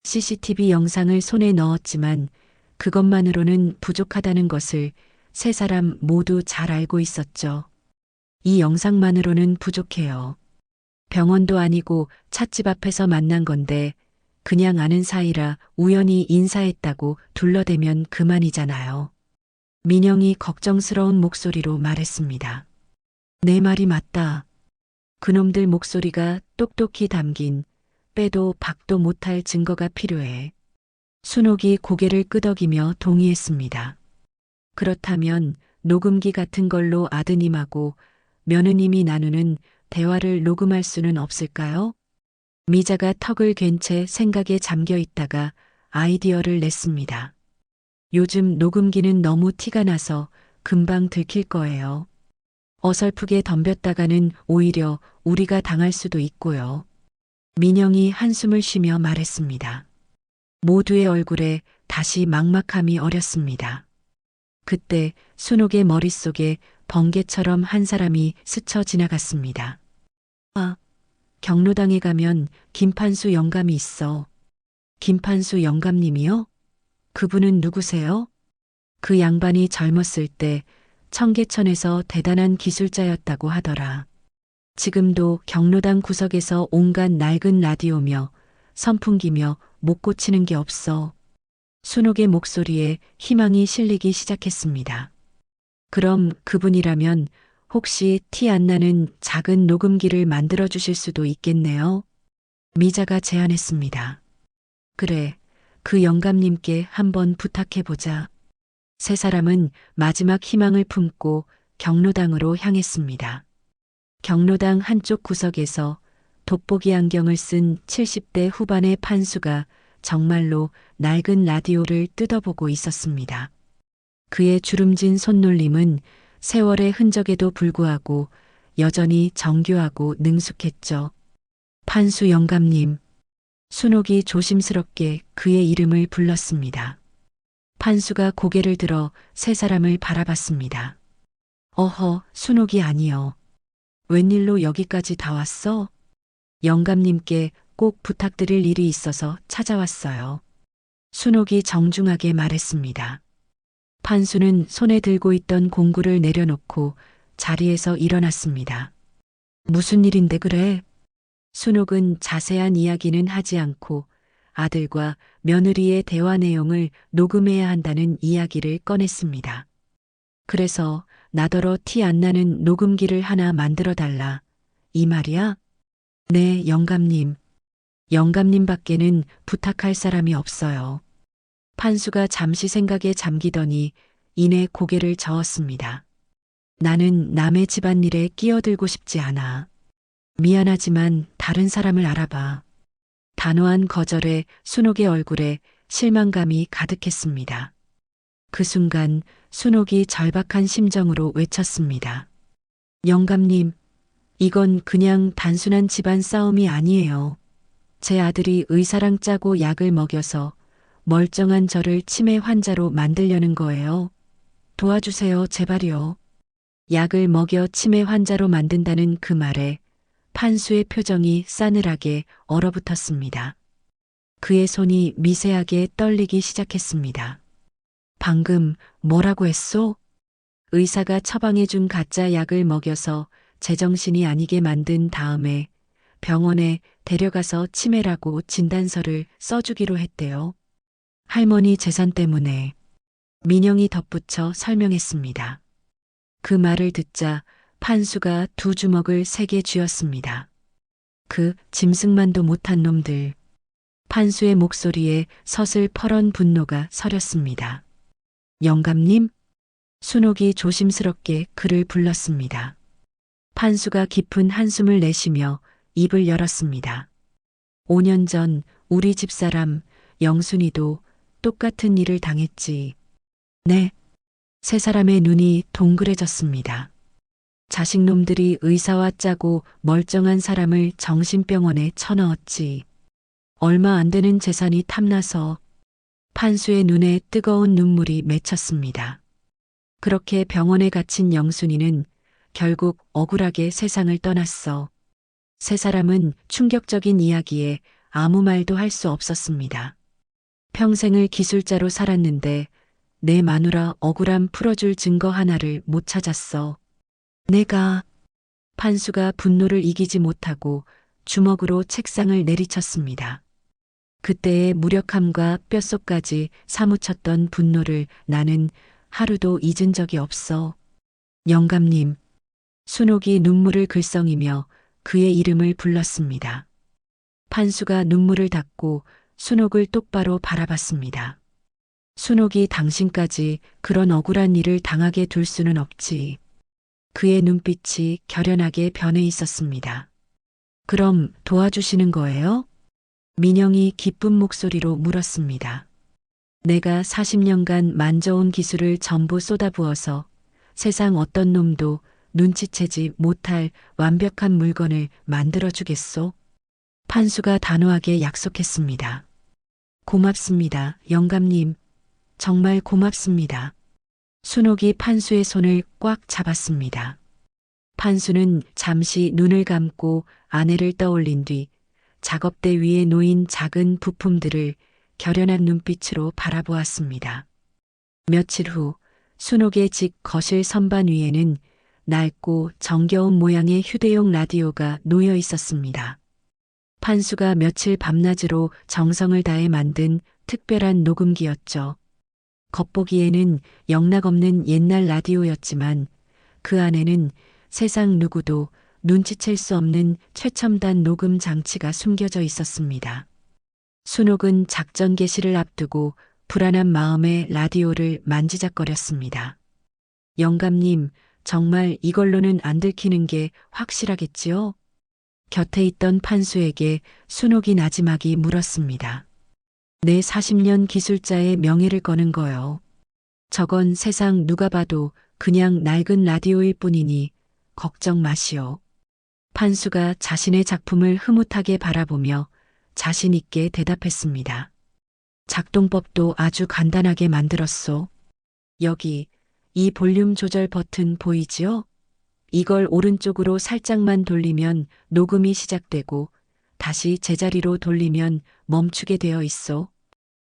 CCTV 영상을 손에 넣었지만 그것만으로는 부족하다는 것을 세 사람 모두 잘 알고 있었죠. 이 영상만으로는 부족해요. 병원도 아니고 찻집 앞에서 만난 건데 그냥 아는 사이라 우연히 인사했다고 둘러대면 그만이잖아요. 민영이 걱정스러운 목소리로 말했습니다. 내 말이 맞다. 그놈들 목소리가 똑똑히 담긴 빼도 박도 못할 증거가 필요해. 순옥이 고개를 끄덕이며 동의했습니다. 그렇다면 녹음기 같은 걸로 아드님하고 며느님이 나누는 대화를 녹음할 수는 없을까요? 미자가 턱을 괜 채 생각에 잠겨 있다가 아이디어를 냈습니다. 요즘 녹음기는 너무 티가 나서 금방 들킬 거예요. 어설프게 덤볐다가는 오히려 우리가 당할 수도 있고요. 민영이 한숨을 쉬며 말했습니다. 모두의 얼굴에 다시 막막함이 어렸습니다. 그때 순옥의 머릿속에 번개처럼 한 사람이 스쳐 지나갔습니다. 아, 경로당에 가면 김판수 영감이 있어. 김판수 영감님이요? 그분은 누구세요? 그 양반이 젊었을 때 청계천에서 대단한 기술자였다고 하더라. 지금도 경로당 구석에서 온갖 낡은 라디오며 선풍기며 못 고치는 게 없어. 순옥의 목소리에 희망이 실리기 시작했습니다. 그럼 그분이라면 혹시 티 안 나는 작은 녹음기를 만들어 주실 수도 있겠네요. 미자가 제안했습니다. 그래, 그 영감님께 한번 부탁해보자. 세 사람은 마지막 희망을 품고 경로당으로 향했습니다. 경로당 한쪽 구석에서 돋보기 안경을 쓴 70대 후반의 판수가 정말로 낡은 라디오를 뜯어보고 있었습니다. 그의 주름진 손놀림은 세월의 흔적에도 불구하고 여전히 정교하고 능숙했죠. 판수 영감님. 순옥이 조심스럽게 그의 이름을 불렀습니다. 판수가 고개를 들어 세 사람을 바라봤습니다. 어허, 순옥이 아니여. 웬일로 여기까지 다 왔어? 영감님께 꼭 부탁드릴 일이 있어서 찾아왔어요. 순옥이 정중하게 말했습니다. 판수는 손에 들고 있던 공구를 내려놓고 자리에서 일어났습니다. 무슨 일인데 그래? 순옥은 자세한 이야기는 하지 않고 아들과 며느리의 대화 내용을 녹음해야 한다는 이야기를 꺼냈습니다. 그래서 나더러 티 안 나는 녹음기를 하나 만들어 달라. 이 말이야? 네, 영감님. 영감님 밖에는 부탁할 사람이 없어요. 판수가 잠시 생각에 잠기더니 이내 고개를 저었습니다. 나는 남의 집안일에 끼어들고 싶지 않아. 미안하지만 다른 사람을 알아봐. 단호한 거절에 순옥의 얼굴에 실망감이 가득했습니다. 그 순간 순옥이 절박한 심정으로 외쳤습니다. 영감님, 이건 그냥 단순한 집안 싸움이 아니에요. 제 아들이 의사랑 짜고 약을 먹여서 멀쩡한 저를 치매 환자로 만들려는 거예요. 도와주세요, 제발요. 약을 먹여 치매 환자로 만든다는 그 말에 판수의 표정이 싸늘하게 얼어붙었습니다. 그의 손이 미세하게 떨리기 시작했습니다. 방금 뭐라고 했소? 의사가 처방해준 가짜 약을 먹여서 제정신이 아니게 만든 다음에 병원에 데려가서 치매라고 진단서를 써주기로 했대요. 할머니 재산 때문에 민영이 덧붙여 설명했습니다. 그 말을 듣자 판수가 두 주먹을 세게 쥐었습니다. 그 짐승만도 못한 놈들. 판수의 목소리에 서슬퍼런 분노가 서렸습니다. 영감님? 순옥이 조심스럽게 그를 불렀습니다. 판수가 깊은 한숨을 내쉬며 입을 열었습니다. 5년 전 우리 집사람 영순이도 똑같은 일을 당했지. 네. 세 사람의 눈이 동그래졌습니다. 자식놈들이 의사와 짜고 멀쩡한 사람을 정신병원에 쳐넣었지. 얼마 안 되는 재산이 탐나서 판수의 눈에 뜨거운 눈물이 맺혔습니다. 그렇게 병원에 갇힌 영순이는 결국 억울하게 세상을 떠났어. 세 사람은 충격적인 이야기에 아무 말도 할 수 없었습니다. 평생을 기술자로 살았는데 내 마누라 억울함 풀어줄 증거 하나를 못 찾았어. 내가 판수가 분노를 이기지 못하고 주먹으로 책상을 내리쳤습니다. 그때의 무력함과 뼛속까지 사무쳤던 분노를 나는 하루도 잊은 적이 없어. 영감님. 순옥이 눈물을 글썽이며 그의 이름을 불렀습니다. 판수가 눈물을 닦고 순옥을 똑바로 바라봤습니다. 순옥이 당신까지 그런 억울한 일을 당하게 둘 수는 없지. 그의 눈빛이 결연하게 변해 있었습니다. 그럼 도와주시는 거예요? 민영이 기쁜 목소리로 물었습니다. 내가 40년간 만져온 기술을 전부 쏟아부어서 세상 어떤 놈도 눈치채지 못할 완벽한 물건을 만들어주겠소? 판수가 단호하게 약속했습니다. 고맙습니다, 영감님. 정말 고맙습니다. 순옥이 판수의 손을 꽉 잡았습니다. 판수는 잠시 눈을 감고 아내를 떠올린 뒤 작업대 위에 놓인 작은 부품들을 결연한 눈빛으로 바라보았습니다. 며칠 후 순옥의 집 거실 선반 위에는 낡고 정겨운 모양의 휴대용 라디오가 놓여 있었습니다. 판수가 며칠 밤낮으로 정성을 다해 만든 특별한 녹음기였죠. 겉보기에는 영락없는 옛날 라디오였지만 그 안에는 세상 누구도 눈치챌 수 없는 최첨단 녹음 장치가 숨겨져 있었습니다. 순옥은 작전 개시를 앞두고 불안한 마음에 라디오를 만지작거렸습니다. 영감님, 정말 이걸로는 안 들키는 게 확실하겠지요? 곁에 있던 판수에게 순옥이 나지막이 물었습니다. 내 40년 기술자의 명예를 거는 거요. 저건 세상 누가 봐도 그냥 낡은 라디오일 뿐이니 걱정 마시오. 판수가 자신의 작품을 흐뭇하게 바라보며 자신 있게 대답했습니다. 작동법도 아주 간단하게 만들었소. 여기 이 볼륨 조절 버튼 보이지요? 이걸 오른쪽으로 살짝만 돌리면 녹음이 시작되고 다시 제자리로 돌리면 멈추게 되어 있소.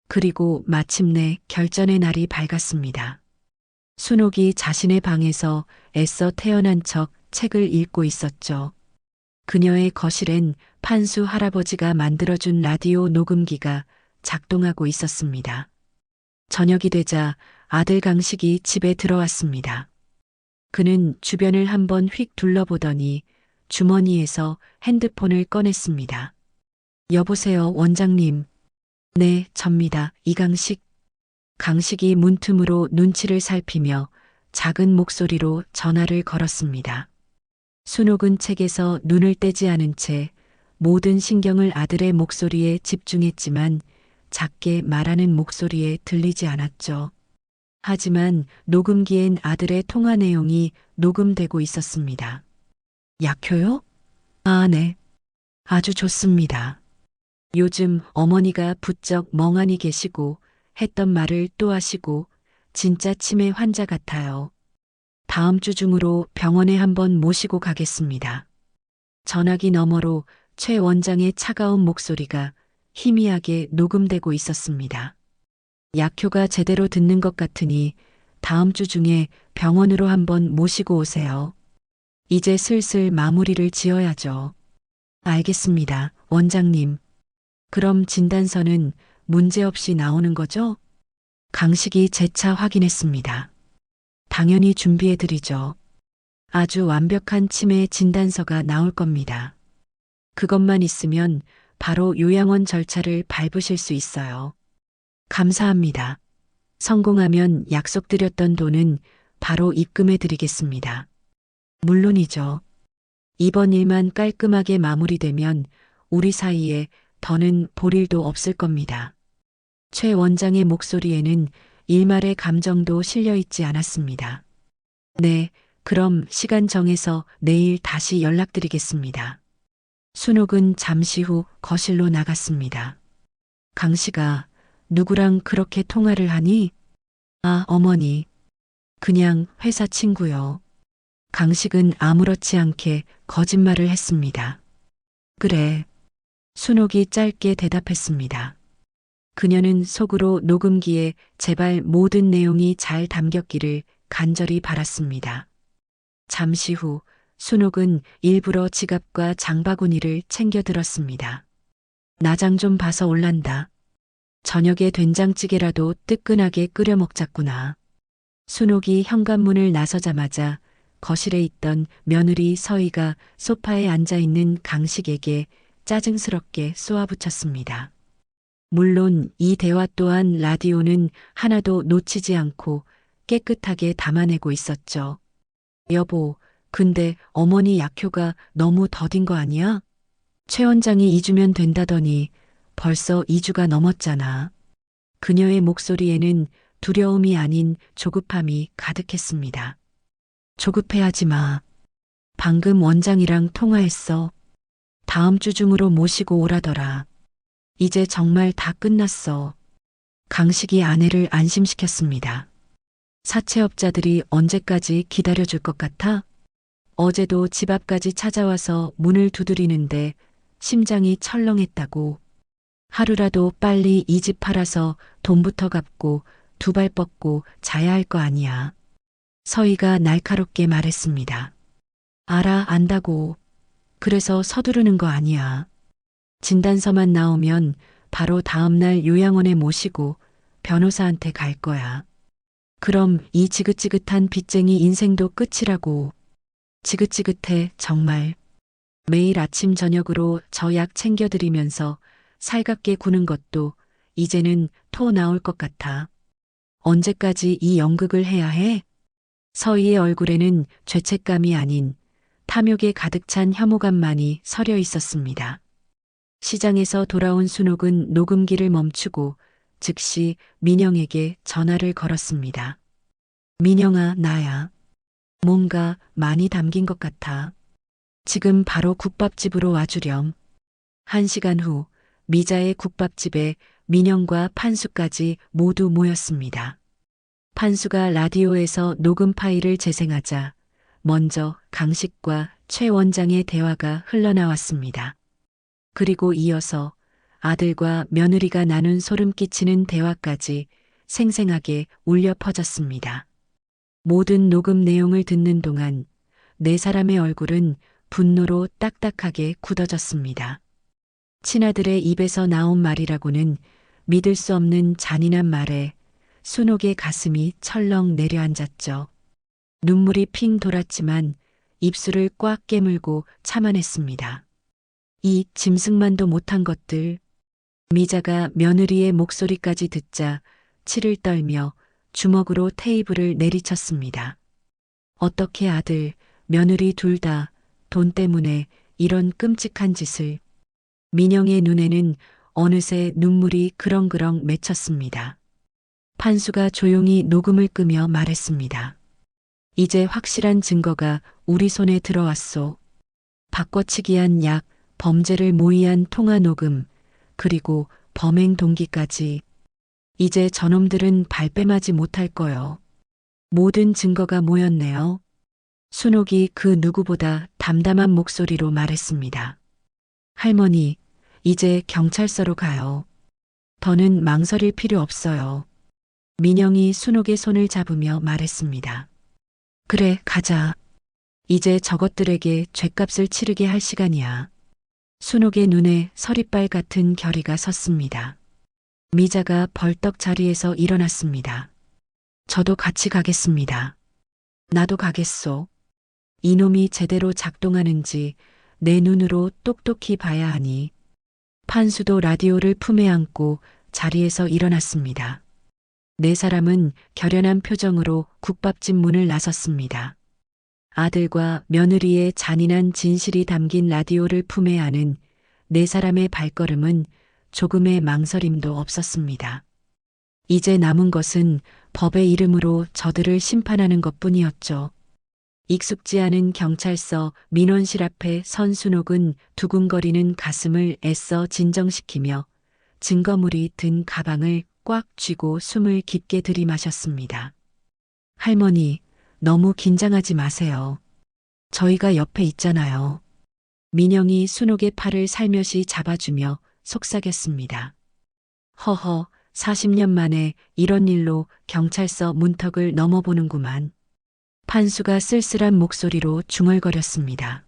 그리고 마침내 결전의 날이 밝았습니다. 순옥이 자신의 방에서 애써 태어난 척 책을 읽고 있었죠. 그녀의 거실엔 판수 할아버지가 만들어준 라디오 녹음기가 작동하고 있었습니다. 저녁이 되자 아들 강식이 집에 들어왔습니다. 그는 주변을 한번 휙 둘러보더니 주머니에서 핸드폰을 꺼냈습니다. 여보세요, 원장님. 네, 접니다. 이강식. 강식이 문틈으로 눈치를 살피며 작은 목소리로 전화를 걸었습니다. 순옥은 책에서 눈을 떼지 않은 채 모든 신경을 아들의 목소리에 집중했지만 작게 말하는 목소리에 들리지 않았죠. 하지만 녹음기엔 아들의 통화 내용이 녹음되고 있었습니다. 약효요? 아, 네. 아주 좋습니다. 요즘 어머니가 부쩍 멍하니 계시고 했던 말을 또 하시고 진짜 치매 환자 같아요. 다음 주 중으로 병원에 한번 모시고 가겠습니다. 전화기 너머로 최 원장의 차가운 목소리가 희미하게 녹음되고 있었습니다. 약효가 제대로 듣는 것 같으니 다음 주 중에 병원으로 한번 모시고 오세요. 이제 슬슬 마무리를 지어야죠. 알겠습니다, 원장님. 그럼 진단서는 문제없이 나오는 거죠? 강식이 재차 확인했습니다. 당연히 준비해드리죠. 아주 완벽한 치매 진단서가 나올 겁니다. 그것만 있으면 바로 요양원 절차를 밟으실 수 있어요. 감사합니다. 성공하면 약속드렸던 돈은 바로 입금해 드리겠습니다. 물론이죠. 이번 일만 깔끔하게 마무리되면 우리 사이에 더는 볼 일도 없을 겁니다. 최 원장의 목소리에는 일말의 감정도 실려 있지 않았습니다. 네, 그럼 시간 정해서 내일 다시 연락드리겠습니다. 순옥은 잠시 후 거실로 나갔습니다. 강 씨가 누구랑 그렇게 통화를 하니? 아, 어머니. 그냥 회사 친구요. 강식은 아무렇지 않게 거짓말을 했습니다. 그래. 순옥이 짧게 대답했습니다. 그녀는 속으로 녹음기에 제발 모든 내용이 잘 담겼기를 간절히 바랐습니다. 잠시 후 순옥은 일부러 지갑과 장바구니를 챙겨 들었습니다. 나장 좀 봐서 올란다. 저녁에 된장찌개라도 뜨끈하게 끓여 먹자꾸나. 순옥이 현관문을 나서자마자 거실에 있던 며느리 서희가 소파에 앉아있는 강식에게 짜증스럽게 쏘아붙였습니다. 물론 이 대화 또한 라디오는 하나도 놓치지 않고 깨끗하게 담아내고 있었죠. 여보, 근데 어머니 약효가 너무 더딘 거 아니야? 최 원장이 2주면 된다더니 벌써 2주가 넘었잖아. 그녀의 목소리에는 두려움이 아닌 조급함이 가득했습니다. 조급해하지 마. 방금 원장이랑 통화했어. 다음 주 중으로 모시고 오라더라. 이제 정말 다 끝났어. 강식이 아내를 안심시켰습니다. 사채업자들이 언제까지 기다려줄 것 같아? 어제도 집 앞까지 찾아와서 문을 두드리는데 심장이 철렁했다고. 하루라도 빨리 이 집 팔아서 돈부터 갚고 두 발 뻗고 자야 할 거 아니야. 서희가 날카롭게 말했습니다. 알아, 안다고. 그래서 서두르는 거 아니야. 진단서만 나오면 바로 다음날 요양원에 모시고 변호사한테 갈 거야. 그럼 이 지긋지긋한 빚쟁이 인생도 끝이라고. 지긋지긋해, 정말. 매일 아침 저녁으로 저 약 챙겨드리면서 살갑게 구는 것도 이제는 토 나올 것 같아. 언제까지 이 연극을 해야 해? 서희의 얼굴에는 죄책감이 아닌 탐욕에 가득 찬 혐오감만이 서려 있었습니다. 시장에서 돌아온 순옥은 녹음기를 멈추고 즉시 민영에게 전화를 걸었습니다. 민영아, 나야. 뭔가 많이 담긴 것 같아. 지금 바로 국밥집으로 와주렴. 1시간 후 미자의 국밥집에 민영과 판수까지 모두 모였습니다. 판수가 라디오에서 녹음 파일을 재생하자 먼저 강식과 최 원장의 대화가 흘러나왔습니다. 그리고 이어서 아들과 며느리가 나눈 소름 끼치는 대화까지 생생하게 울려 퍼졌습니다. 모든 녹음 내용을 듣는 동안 네 사람의 얼굴은 분노로 딱딱하게 굳어졌습니다. 친아들의 입에서 나온 말이라고는 믿을 수 없는 잔인한 말에 순옥의 가슴이 철렁 내려앉았죠. 눈물이 핑 돌았지만 입술을 꽉 깨물고 참아냈습니다. 이 짐승만도 못한 것들. 미자가 며느리의 목소리까지 듣자 치를 떨며 주먹으로 테이블을 내리쳤습니다. 어떻게 아들, 며느리 둘 다 돈 때문에 이런 끔찍한 짓을. 민영의 눈에는 어느새 눈물이 그렁그렁 맺혔습니다. 판수가 조용히 녹음을 끄며 말했습니다. 이제 확실한 증거가 우리 손에 들어왔소. 바꿔치기한 약, 범죄를 모의한 통화 녹음, 그리고 범행 동기까지. 이제 저놈들은 발뺌하지 못할 거요. 모든 증거가 모였네요. 순옥이 그 누구보다 담담한 목소리로 말했습니다. 할머니, 이제 경찰서로 가요. 더는 망설일 필요 없어요. 민영이 순옥의 손을 잡으며 말했습니다. 그래, 가자. 이제 저것들에게 죗값을 치르게 할 시간이야. 순옥의 눈에 서리빨 같은 결의가 섰습니다. 미자가 벌떡 자리에서 일어났습니다. 저도 같이 가겠습니다. 나도 가겠소. 이놈이 제대로 작동하는지 내 눈으로 똑똑히 봐야 하니. 판수도 라디오를 품에 안고 자리에서 일어났습니다. 네 사람은 결연한 표정으로 국밥집 문을 나섰습니다. 아들과 며느리의 잔인한 진실이 담긴 라디오를 품에 안은 네 사람의 발걸음은 조금의 망설임도 없었습니다. 이제 남은 것은 법의 이름으로 저들을 심판하는 것뿐이었죠. 익숙지 않은 경찰서 민원실 앞에 선 순옥은 두근거리는 가슴을 애써 진정시키며 증거물이 든 가방을 꽉 쥐고 숨을 깊게 들이마셨습니다. 할머니, 너무 긴장하지 마세요. 저희가 옆에 있잖아요. 민영이 순옥의 팔을 살며시 잡아주며 속삭였습니다. 허허, 40년 만에 이런 일로 경찰서 문턱을 넘어보는구만. 판수가 쓸쓸한 목소리로 중얼거렸습니다.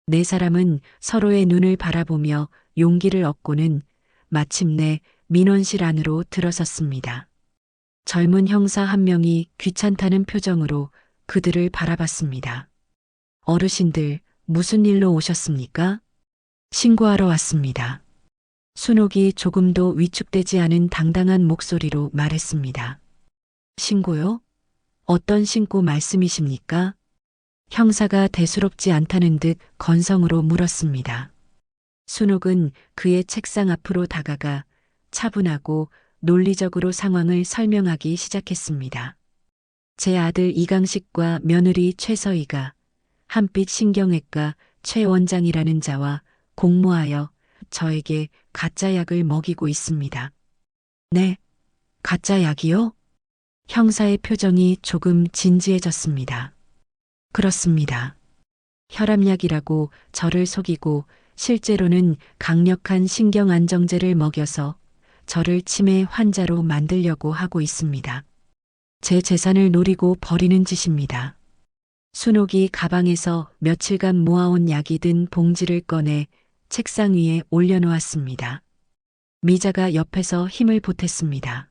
네 사람은 서로의 눈을 바라보며 용기를 얻고는 마침내 민원실 안으로 들어섰습니다. 젊은 형사 한 명이 귀찮다는 표정으로 그들을 바라봤습니다. 어르신들, 무슨 일로 오셨습니까? 신고하러 왔습니다. 순옥이 조금도 위축되지 않은 당당한 목소리로 말했습니다. 신고요? 어떤 신고 말씀이십니까? 형사가 대수롭지 않다는 듯 건성으로 물었습니다. 순옥은 그의 책상 앞으로 다가가 차분하고 논리적으로 상황을 설명하기 시작했습니다. 제 아들 이강식과 며느리 최서희가 한빛 신경외과 최 원장이라는 자와 공모하여 저에게 가짜 약을 먹이고 있습니다. 네, 가짜 약이요? 형사의 표정이 조금 진지해졌습니다. 그렇습니다. 혈압약이라고 저를 속이고 실제로는 강력한 신경안정제를 먹여서 저를 치매 환자로 만들려고 하고 있습니다. 제 재산을 노리고 벌이는 짓입니다. 순옥이 가방에서 며칠간 모아온 약이 든 봉지를 꺼내 책상 위에 올려놓았습니다. 미자가 옆에서 힘을 보탰습니다.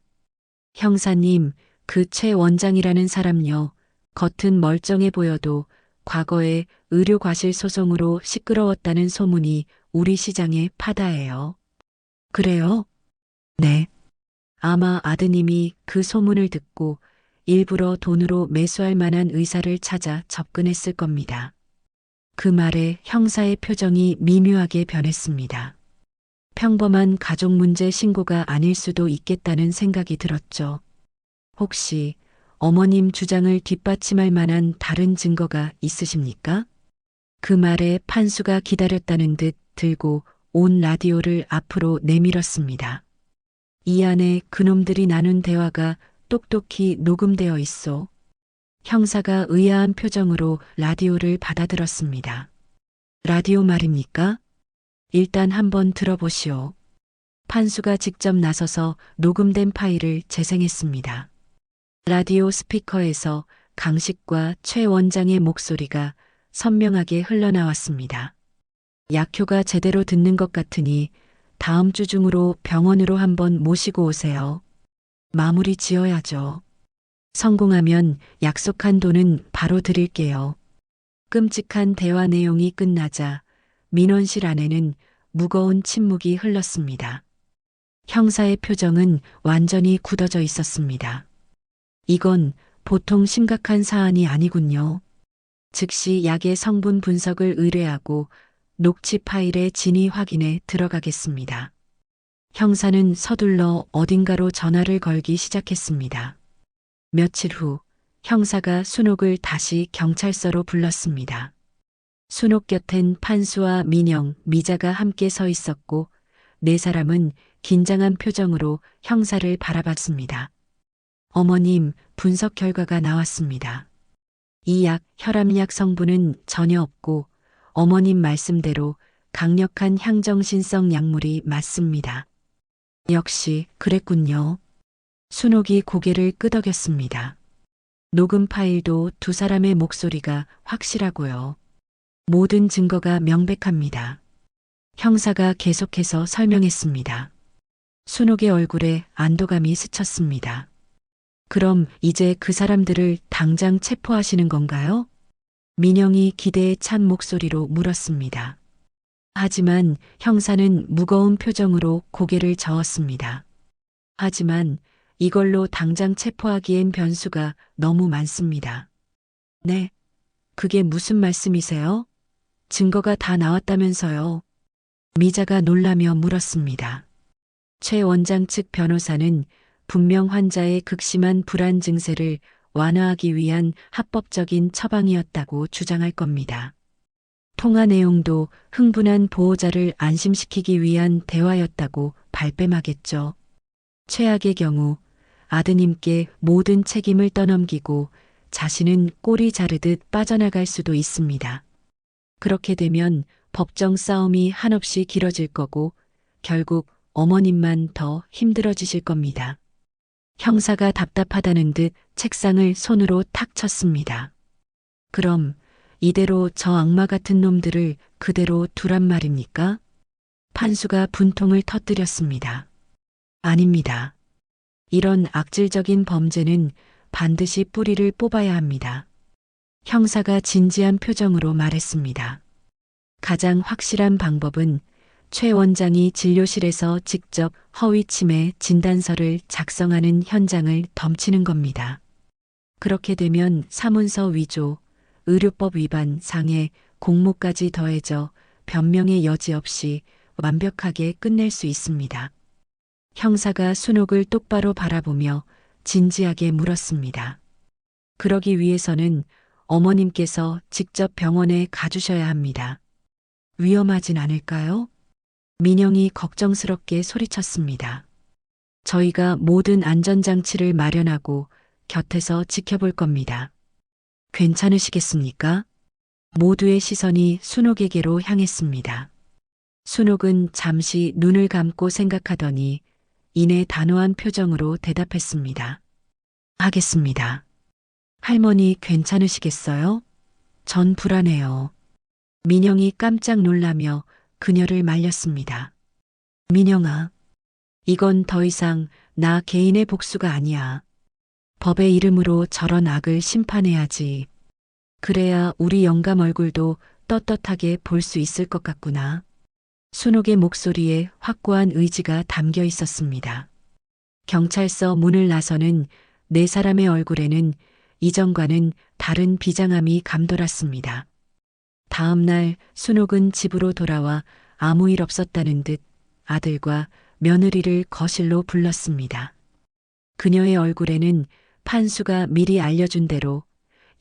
형사님, 그 최 원장이라는 사람요. 겉은 멀쩡해 보여도 과거에 의료과실 소송으로 시끄러웠다는 소문이 우리 시장에 파다해요. 그래요? 네. 아마 아드님이 그 소문을 듣고 일부러 돈으로 매수할 만한 의사를 찾아 접근했을 겁니다. 그 말에 형사의 표정이 미묘하게 변했습니다. 평범한 가족 문제 신고가 아닐 수도 있겠다는 생각이 들었죠. 혹시 어머님 주장을 뒷받침할 만한 다른 증거가 있으십니까? 그 말에 판수가 기다렸다는 듯 들고 온 라디오를 앞으로 내밀었습니다. 이 안에 그놈들이 나눈 대화가 똑똑히 녹음되어 있어. 형사가 의아한 표정으로 라디오를 받아들었습니다. 라디오 말입니까? 일단 한번 들어보시오. 판수가 직접 나서서 녹음된 파일을 재생했습니다. 라디오 스피커에서 강식과 최 원장의 목소리가 선명하게 흘러나왔습니다. 약효가 제대로 듣는 것 같으니 다음 주 중으로 병원으로 한번 모시고 오세요. 마무리 지어야죠. 성공하면 약속한 돈은 바로 드릴게요. 끔찍한 대화 내용이 끝나자 민원실 안에는 무거운 침묵이 흘렀습니다. 형사의 표정은 완전히 굳어져 있었습니다. 이건 보통 심각한 사안이 아니군요. 즉시 약의 성분 분석을 의뢰하고 녹취 파일의 진위 확인에 들어가겠습니다. 형사는 서둘러 어딘가로 전화를 걸기 시작했습니다. 며칠 후 형사가 순옥을 다시 경찰서로 불렀습니다. 순옥 곁엔 판수와 민영, 미자가 함께 서 있었고 네 사람은 긴장한 표정으로 형사를 바라봤습니다. 어머님, 분석 결과가 나왔습니다. 이 약, 혈압약 성분은 전혀 없고 어머님 말씀대로 강력한 향정신성 약물이 맞습니다. 역시 그랬군요. 순옥이 고개를 끄덕였습니다. 녹음 파일도 두 사람의 목소리가 확실하고요. 모든 증거가 명백합니다. 형사가 계속해서 설명했습니다. 순옥의 얼굴에 안도감이 스쳤습니다. 그럼 이제 그 사람들을 당장 체포하시는 건가요? 민영이 기대에 찬 목소리로 물었습니다. 하지만 형사는 무거운 표정으로 고개를 저었습니다. 하지만 이걸로 당장 체포하기엔 변수가 너무 많습니다. 네, 그게 무슨 말씀이세요? 증거가 다 나왔다면서요. 미자가 놀라며 물었습니다. 최 원장 측 변호사는 분명 환자의 극심한 불안 증세를 완화하기 위한 합법적인 처방이었다고 주장할 겁니다. 통화 내용도 흥분한 보호자를 안심시키기 위한 대화였다고 발뺌하겠죠. 최악의 경우 아드님께 모든 책임을 떠넘기고 자신은 꼬리 자르듯 빠져나갈 수도 있습니다. 그렇게 되면 법정 싸움이 한없이 길어질 거고 결국 어머님만 더 힘들어지실 겁니다. 형사가 답답하다는 듯 책상을 손으로 탁 쳤습니다. 그럼 이대로 저 악마 같은 놈들을 그대로 두란 말입니까? 판수가 분통을 터뜨렸습니다. 아닙니다. 이런 악질적인 범죄는 반드시 뿌리를 뽑아야 합니다. 형사가 진지한 표정으로 말했습니다. 가장 확실한 방법은 최 원장이 진료실에서 직접 허위치매 진단서를 작성하는 현장을 덮치는 겁니다. 그렇게 되면 사문서 위조, 의료법 위반, 상해, 공모까지 더해져 변명의 여지 없이 완벽하게 끝낼 수 있습니다. 형사가 순옥을 똑바로 바라보며 진지하게 물었습니다. 그러기 위해서는 어머님께서 직접 병원에 가주셔야 합니다. 위험하진 않을까요? 민영이 걱정스럽게 소리쳤습니다. 저희가 모든 안전장치를 마련하고 곁에서 지켜볼 겁니다. 괜찮으시겠습니까? 모두의 시선이 순옥에게로 향했습니다. 순옥은 잠시 눈을 감고 생각하더니 이내 단호한 표정으로 대답했습니다. 하겠습니다. 할머니 괜찮으시겠어요? 전 불안해요. 민영이 깜짝 놀라며 그녀를 말렸습니다. 민영아, 이건 더 이상 나 개인의 복수가 아니야. 법의 이름으로 저런 악을 심판해야지. 그래야 우리 영감 얼굴도 떳떳하게 볼 수 있을 것 같구나. 순옥의 목소리에 확고한 의지가 담겨 있었습니다. 경찰서 문을 나서는 네 사람의 얼굴에는 이전과는 다른 비장함이 감돌았습니다. 다음 날 순옥은 집으로 돌아와 아무 일 없었다는 듯 아들과 며느리를 거실로 불렀습니다. 그녀의 얼굴에는 판수가 미리 알려준 대로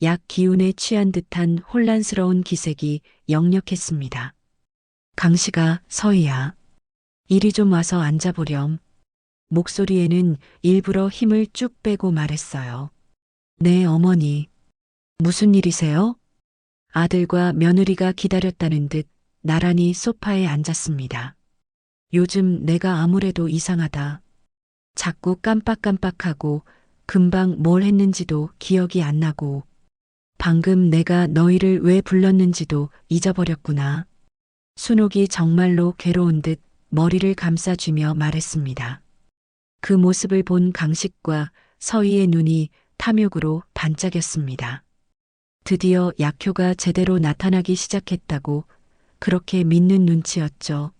약 기운에 취한 듯한 혼란스러운 기색이 역력했습니다. 강씨가 서희야. 이리 좀 와서 앉아보렴. 목소리에는 일부러 힘을 쭉 빼고 말했어요. 네, 어머니. 무슨 일이세요? 아들과 며느리가 기다렸다는 듯 나란히 소파에 앉았습니다. 요즘 내가 아무래도 이상하다. 자꾸 깜빡깜빡하고 금방 뭘 했는지도 기억이 안 나고 방금 내가 너희를 왜 불렀는지도 잊어버렸구나. 순옥이 정말로 괴로운 듯 머리를 감싸쥐며 말했습니다. 그 모습을 본 강식과 서희의 눈이 탐욕으로 반짝였습니다. 드디어 약효가 제대로 나타나기 시작했다고 그렇게 믿는 눈치였죠.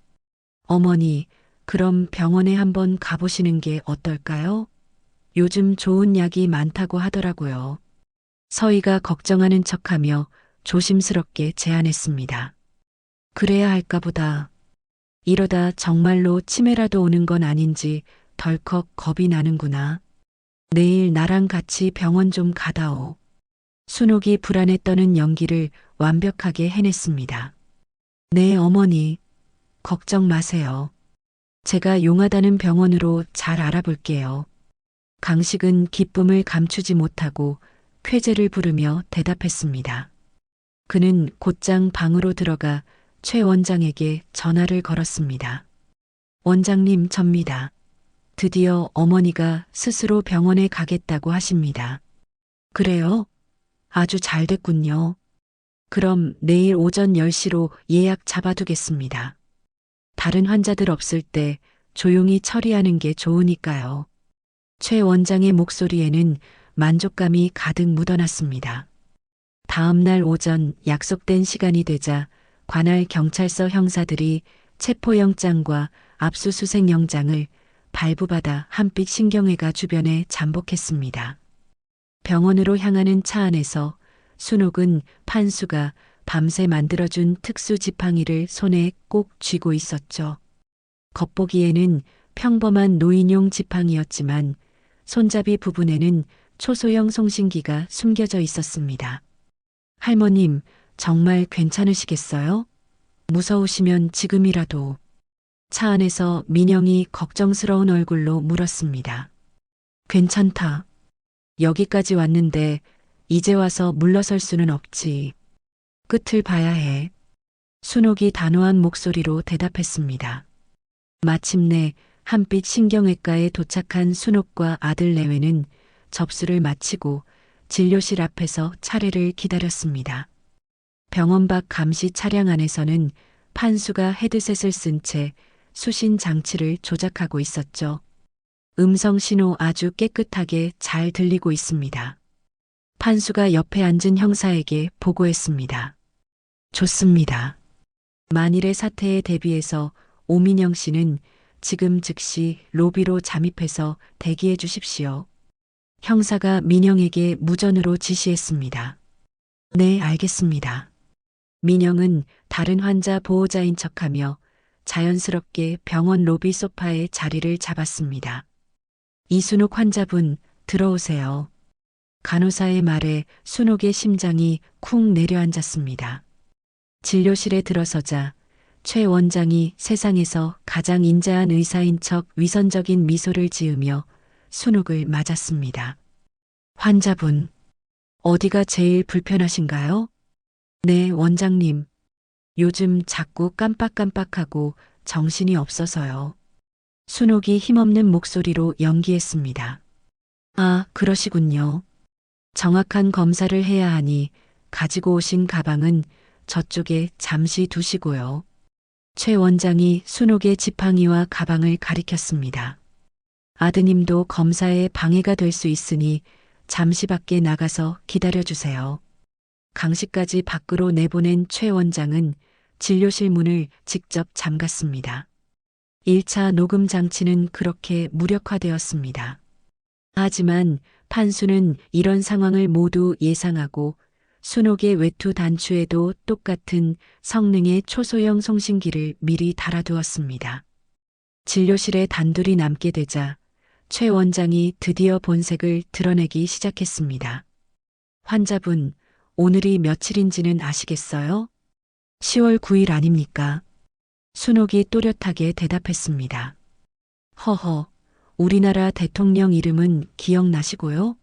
어머니, 그럼 병원에 한번 가보시는 게 어떨까요? 요즘 좋은 약이 많다고 하더라고요. 서희가 걱정하는 척하며 조심스럽게 제안했습니다. 그래야 할까 보다. 이러다 정말로 치매라도 오는 건 아닌지 덜컥 겁이 나는구나. 내일 나랑 같이 병원 좀 가다오. 순옥이 불안에 떠는 연기를 완벽하게 해냈습니다. 네, 어머니. 걱정 마세요. 제가 용하다는 병원으로 잘 알아볼게요. 강식은 기쁨을 감추지 못하고 쾌재를 부르며 대답했습니다. 그는 곧장 방으로 들어가 최 원장에게 전화를 걸었습니다. 원장님, 접니다. 드디어 어머니가 스스로 병원에 가겠다고 하십니다. 그래요? 아주 잘 됐군요. 그럼 내일 오전 10시로 예약 잡아두겠습니다. 다른 환자들 없을 때 조용히 처리하는 게 좋으니까요. 최 원장의 목소리에는 만족감이 가득 묻어났습니다. 다음 날 오전 약속된 시간이 되자 관할 경찰서 형사들이 체포영장과 압수수색영장을 발부받아 한빛 신경외과 주변에 잠복했습니다. 병원으로 향하는 차 안에서 순옥은 판수가 밤새 만들어준 특수 지팡이를 손에 꼭 쥐고 있었죠. 겉보기에는 평범한 노인용 지팡이였지만 손잡이 부분에는 초소형 송신기가 숨겨져 있었습니다. 할머님, 정말 괜찮으시겠어요? 무서우시면 지금이라도. 차 안에서 민영이 걱정스러운 얼굴로 물었습니다. 괜찮다. 여기까지 왔는데 이제 와서 물러설 수는 없지. 끝을 봐야 해. 순옥이 단호한 목소리로 대답했습니다. 마침내 한빛 신경외과에 도착한 순옥과 아들 내외는 접수를 마치고 진료실 앞에서 차례를 기다렸습니다. 병원 밖 감시 차량 안에서는 판수가 헤드셋을 쓴 채 수신 장치를 조작하고 있었죠. 음성 신호 아주 깨끗하게 잘 들리고 있습니다. 판수가 옆에 앉은 형사에게 보고했습니다. 좋습니다. 만일의 사태에 대비해서 오민영 씨는 지금 즉시 로비로 잠입해서 대기해 주십시오. 형사가 민영에게 무전으로 지시했습니다. 네, 알겠습니다. 민영은 다른 환자 보호자인 척하며 자연스럽게 병원 로비 소파에 자리를 잡았습니다. 이순옥 환자분, 들어오세요. 간호사의 말에 순옥의 심장이 쿵 내려앉았습니다. 진료실에 들어서자 최 원장이 세상에서 가장 인자한 의사인 척 위선적인 미소를 지으며 순옥을 맞았습니다. 환자분, 어디가 제일 불편하신가요? 네, 원장님. 요즘 자꾸 깜빡깜빡하고 정신이 없어서요. 순옥이 힘없는 목소리로 연기했습니다. 아, 그러시군요. 정확한 검사를 해야 하니 가지고 오신 가방은 저쪽에 잠시 두시고요. 최 원장이 순옥의 지팡이와 가방을 가리켰습니다. 아드님도 검사에 방해가 될 수 있으니 잠시 밖에 나가서 기다려주세요. 강식까지 밖으로 내보낸 최 원장은 진료실 문을 직접 잠갔습니다. 1차 녹음 장치는 그렇게 무력화되었습니다. 하지만 판수는 이런 상황을 모두 예상하고 순옥의 외투 단추에도 똑같은 성능의 초소형 송신기를 미리 달아두었습니다. 진료실에 단둘이 남게 되자 최 원장이 드디어 본색을 드러내기 시작했습니다. 환자분, 오늘이 며칠인지는 아시겠어요? 10월 9일 아닙니까? 순옥이 또렷하게 대답했습니다. 허허, 우리나라 대통령 이름은 기억나시고요?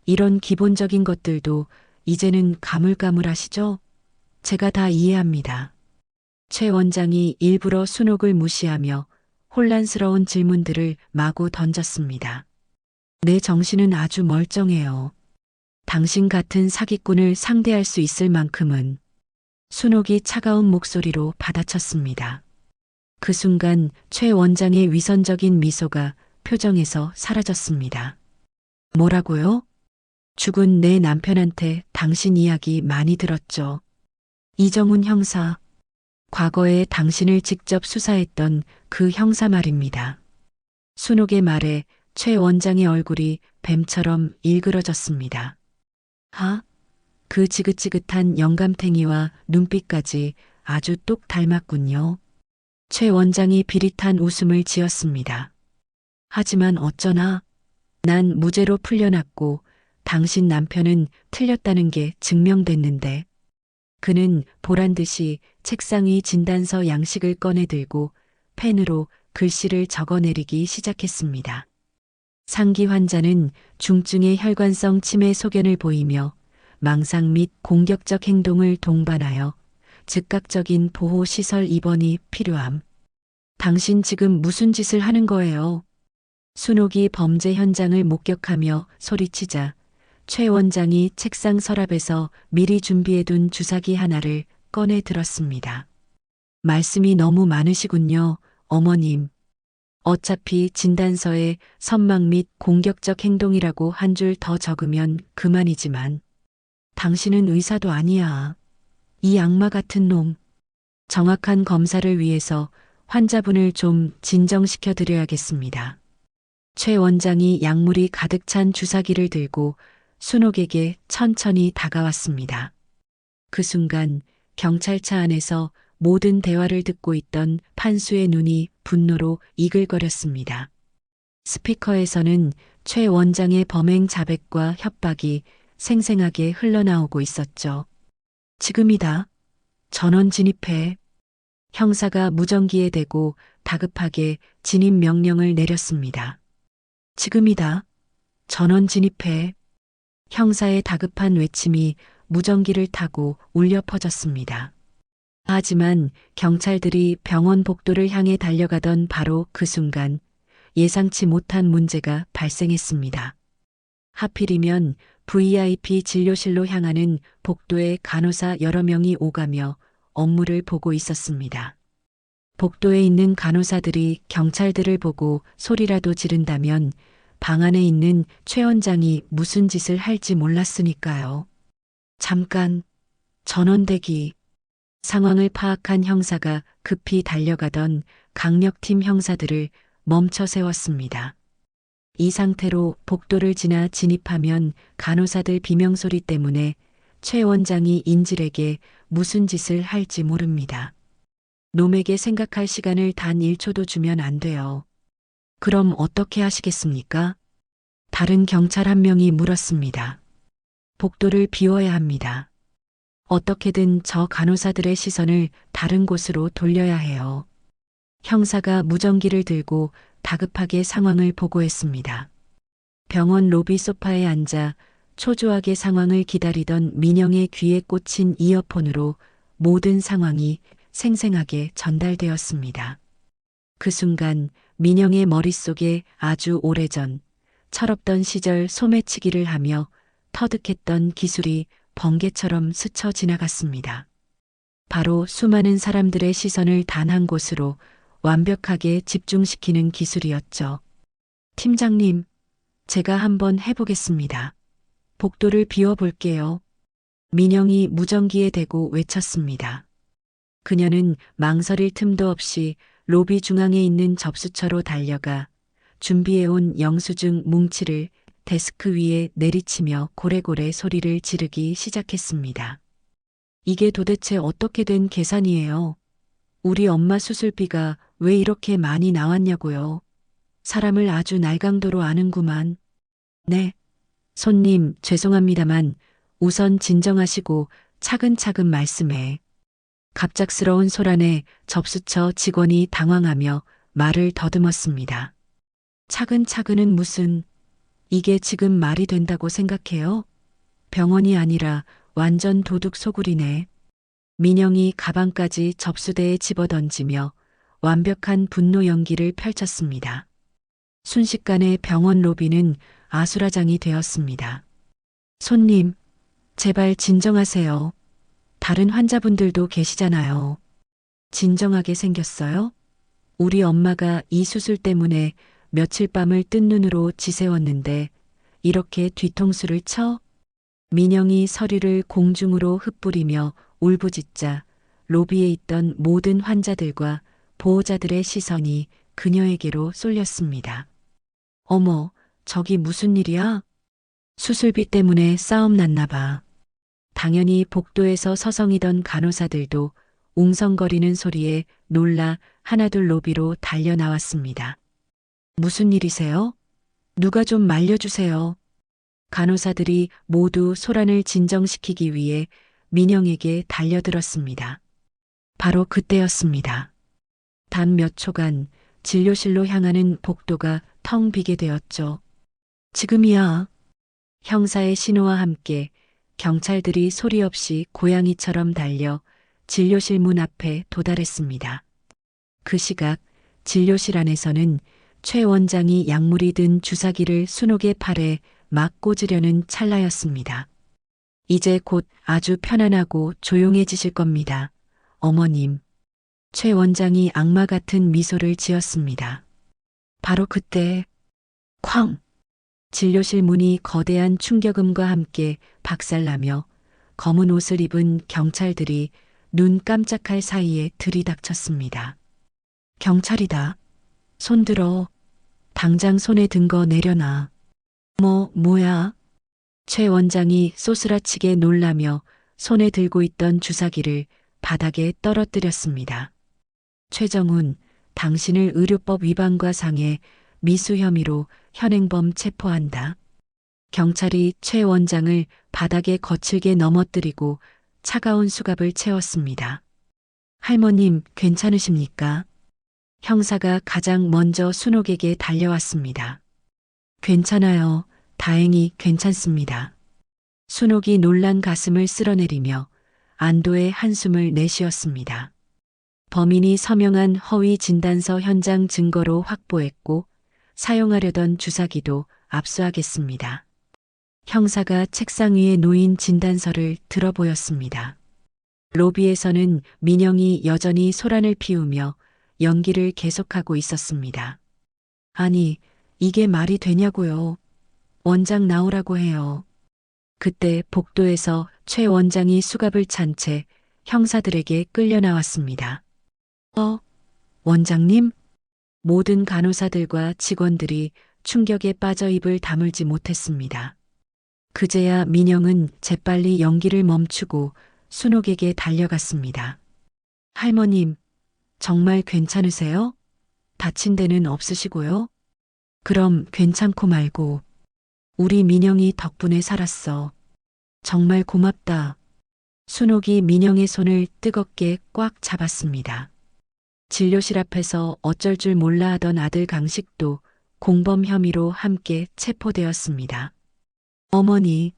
이런 기본적인 것들도 이제는 가물가물하시죠? 제가 다 이해합니다. 최 원장이 일부러 순옥을 무시하며 혼란스러운 질문들을 마구 던졌습니다. 내 정신은 아주 멀쩡해요. 당신 같은 사기꾼을 상대할 수 있을 만큼은. 순옥이 차가운 목소리로 받아쳤습니다. 그 순간 최 원장의 위선적인 미소가 표정에서 사라졌습니다. 뭐라고요? 죽은 내 남편한테 당신 이야기 많이 들었죠. 이정훈 형사. 과거에 당신을 직접 수사했던 그 형사 말입니다. 순옥의 말에 최 원장의 얼굴이 뱀처럼 일그러졌습니다. 하? 그 지긋지긋한 영감탱이와 눈빛까지 아주 똑 닮았군요. 최 원장이 비릿한 웃음을 지었습니다. 하지만 어쩌나 난 무죄로 풀려났고 당신 남편은 틀렸다는 게 증명됐는데. 그는 보란듯이 책상 위 진단서 양식을 꺼내 들고 펜으로 글씨를 적어내리기 시작했습니다. 상기 환자는 중증의 혈관성 치매 소견을 보이며 망상 및 공격적 행동을 동반하여 즉각적인 보호시설 입원이 필요함. 당신 지금 무슨 짓을 하는 거예요? 순옥이 범죄 현장을 목격하며 소리치자 최 원장이 책상 서랍에서 미리 준비해둔 주사기 하나를 꺼내 들었습니다. 말씀이 너무 많으시군요, 어머님. 어차피 진단서에 선망 및 공격적 행동이라고 한 줄 더 적으면 그만이지만 당신은 의사도 아니야. 이 악마 같은 놈. 정확한 검사를 위해서 환자분을 좀 진정시켜 드려야겠습니다. 최 원장이 약물이 가득 찬 주사기를 들고 순옥에게 천천히 다가왔습니다. 그 순간 경찰차 안에서 모든 대화를 듣고 있던 판수의 눈이 분노로 이글거렸습니다. 스피커에서는 최 원장의 범행 자백과 협박이 생생하게 흘러나오고 있었죠. 지금이다. 전원 진입해. 형사가 무전기에 대고 다급하게 진입 명령을 내렸습니다. 지금이다. 전원 진입해. 형사의 다급한 외침이 무전기를 타고 울려 퍼졌습니다. 하지만 경찰들이 병원 복도를 향해 달려가던 바로 그 순간 예상치 못한 문제가 발생했습니다. 하필이면 VIP 진료실로 향하는 복도에 간호사 여러 명이 오가며 업무를 보고 있었습니다. 복도에 있는 간호사들이 경찰들을 보고 소리라도 지른다면 방 안에 있는 최 원장이 무슨 짓을 할지 몰랐으니까요. 잠깐, 전원 대기. 상황을 파악한 형사가 급히 달려가던 강력팀 형사들을 멈춰 세웠습니다. 이 상태로 복도를 지나 진입하면 간호사들 비명소리 때문에 최 원장이 인질에게 무슨 짓을 할지 모릅니다. 놈에게 생각할 시간을 단 1초도 주면 안 돼요. 그럼 어떻게 하시겠습니까? 다른 경찰 한 명이 물었습니다. 복도를 비워야 합니다. 어떻게든 저 간호사들의 시선을 다른 곳으로 돌려야 해요. 형사가 무전기를 들고 다급하게 상황을 보고했습니다. 병원 로비 소파에 앉아 초조하게 상황을 기다리던 민영의 귀에 꽂힌 이어폰으로 모든 상황이 생생하게 전달되었습니다. 그 순간 민영의 머릿속에 아주 오래전 철없던 시절 소매치기를 하며 터득했던 기술이 번개처럼 스쳐 지나갔습니다. 바로 수많은 사람들의 시선을 단 한 곳으로 완벽하게 집중시키는 기술이었죠. 팀장님, 제가 한번 해보겠습니다. 복도를 비워볼게요. 민영이 무전기에 대고 외쳤습니다. 그녀는 망설일 틈도 없이 로비 중앙에 있는 접수처로 달려가 준비해온 영수증 뭉치를 데스크 위에 내리치며 고래고래 소리를 지르기 시작했습니다. 이게 도대체 어떻게 된 계산이에요? 우리 엄마 수술비가 왜 이렇게 많이 나왔냐고요? 사람을 아주 날강도로 아는구만. 네. 손님, 죄송합니다만 우선 진정하시고 차근차근 말씀해. 갑작스러운 소란에 접수처 직원이 당황하며 말을 더듬었습니다. 차근차근은 무슨, 이게 지금 말이 된다고 생각해요? 병원이 아니라 완전 도둑 소굴이네. 민영이 가방까지 접수대에 집어던지며 완벽한 분노 연기를 펼쳤습니다. 순식간에 병원 로비는 아수라장이 되었습니다. 손님, 제발 진정하세요. 다른 환자분들도 계시잖아요. 진정하게 생겼어요? 우리 엄마가 이 수술 때문에 며칠 밤을 뜬 눈으로 지새웠는데 이렇게 뒤통수를 쳐? 민영이 서류를 공중으로 흩뿌리며 울부짖자 로비에 있던 모든 환자들과 보호자들의 시선이 그녀에게로 쏠렸습니다. 어머, 저기 무슨 일이야? 수술비 때문에 싸움 났나 봐. 당연히 복도에서 서성이던 간호사들도 웅성거리는 소리에 놀라 하나둘 로비로 달려 나왔습니다. 무슨 일이세요? 누가 좀 말려주세요. 간호사들이 모두 소란을 진정시키기 위해 민영에게 달려들었습니다. 바로 그때였습니다. 단 몇 초간 진료실로 향하는 복도가 텅 비게 되었죠. 지금이야. 형사의 신호와 함께 경찰들이 소리 없이 고양이처럼 달려 진료실 문 앞에 도달했습니다. 그 시각 진료실 안에서는 최 원장이 약물이 든 주사기를 순옥의 팔에 막 꽂으려는 찰나였습니다. 이제 곧 아주 편안하고 조용해지실 겁니다. 어머님. 최 원장이 악마 같은 미소를 지었습니다. 바로 그때 쾅! 진료실 문이 거대한 충격음과 함께 박살나며 검은 옷을 입은 경찰들이 눈 깜짝할 사이에 들이닥쳤습니다. 경찰이다. 손들어. 당장 손에 든 거 내려놔. 뭐야? 최 원장이 쏘스라치게 놀라며 손에 들고 있던 주사기를 바닥에 떨어뜨렸습니다. 최정훈, 당신을 의료법 위반과 상해 미수 혐의로 현행범 체포한다. 경찰이 최 원장을 바닥에 거칠게 넘어뜨리고 차가운 수갑을 채웠습니다. 할머님, 괜찮으십니까? 형사가 가장 먼저 순옥에게 달려왔습니다. 괜찮아요. 다행히 괜찮습니다. 순옥이 놀란 가슴을 쓸어내리며 안도의 한숨을 내쉬었습니다. 범인이 서명한 허위 진단서 현장 증거로 확보했고 사용하려던 주사기도 압수하겠습니다. 형사가 책상 위에 놓인 진단서를 들어보였습니다. 로비에서는 민영이 여전히 소란을 피우며 연기를 계속하고 있었습니다. 아니, 이게 말이 되냐고요. 원장 나오라고 해요. 그때 복도에서 최 원장이 수갑을 찬 채 형사들에게 끌려 나왔습니다. 원장님? 모든 간호사들과 직원들이 충격에 빠져 입을 다물지 못했습니다. 그제야 민영은 재빨리 연기를 멈추고 순옥에게 달려갔습니다. 할머님, 정말 괜찮으세요? 다친 데는 없으시고요? 그럼 괜찮고 말고 우리 민영이 덕분에 살았어. 정말 고맙다. 순옥이 민영의 손을 뜨겁게 꽉 잡았습니다. 진료실 앞에서 어쩔 줄 몰라 하던 아들 강식도 공범 혐의로 함께 체포되었습니다. 어머니,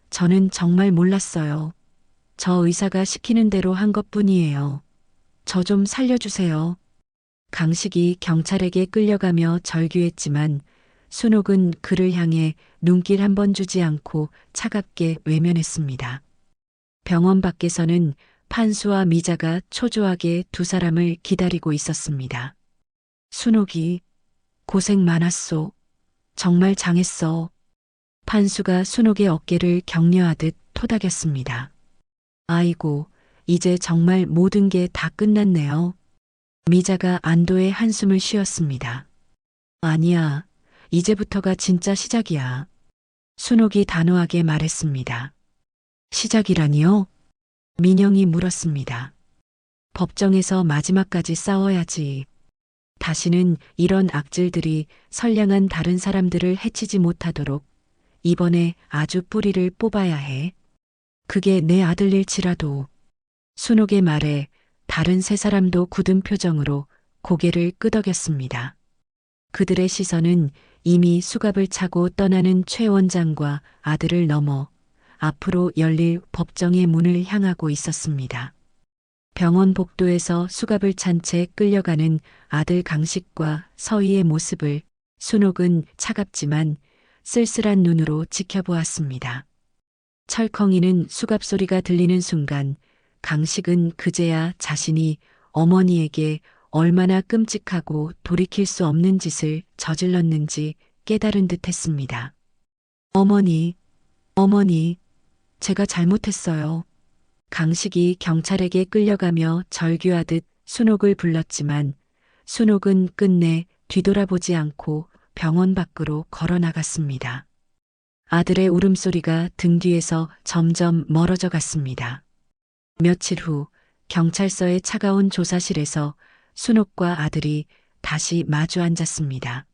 저는 정말 몰랐어요. 저 의사가 시키는 대로 한 것뿐이에요. 저 좀 살려주세요. 강식이 경찰에게 끌려가며 절규했지만 순옥은 그를 향해 눈길 한 번 주지 않고 차갑게 외면했습니다. 병원 밖에서는 판수와 미자가 초조하게 두 사람을 기다리고 있었습니다. 순옥이 고생 많았소. 정말 장했어. 판수가 순옥의 어깨를 격려하듯 토닥였습니다. 아이고, 이제 정말 모든 게 다 끝났네요. 미자가 안도의 한숨을 쉬었습니다. 아니야, 이제부터가 진짜 시작이야. 순옥이 단호하게 말했습니다. 시작이라니요? 민영이 물었습니다. 법정에서 마지막까지 싸워야지. 다시는 이런 악질들이 선량한 다른 사람들을 해치지 못하도록 이번에 아주 뿌리를 뽑아야 해. 그게 내 아들일지라도. 순옥의 말에 다른 세 사람도 굳은 표정으로 고개를 끄덕였습니다. 그들의 시선은 이미 수갑을 차고 떠나는 최 원장과 아들을 넘어 앞으로 열릴 법정의 문을 향하고 있었습니다. 병원 복도에서 수갑을 찬 채 끌려가는 아들 강식과 서희의 모습을 순옥은 차갑지만 쓸쓸한 눈으로 지켜보았습니다. 철컹이는 수갑 소리가 들리는 순간 강식은 그제야 자신이 어머니에게 얼마나 끔찍하고 돌이킬 수 없는 짓을 저질렀는지 깨달은 듯 했습니다. 어머니, 제가 잘못했어요. 강식이 경찰에게 끌려가며 절규하듯 순옥을 불렀지만 순옥은 끝내 뒤돌아보지 않고 병원 밖으로 걸어 나갔습니다. 아들의 울음소리가 등 뒤에서 점점 멀어져 갔습니다. 며칠 후 경찰서의 차가운 조사실에서 순옥과 아들이 다시 마주 앉았습니다.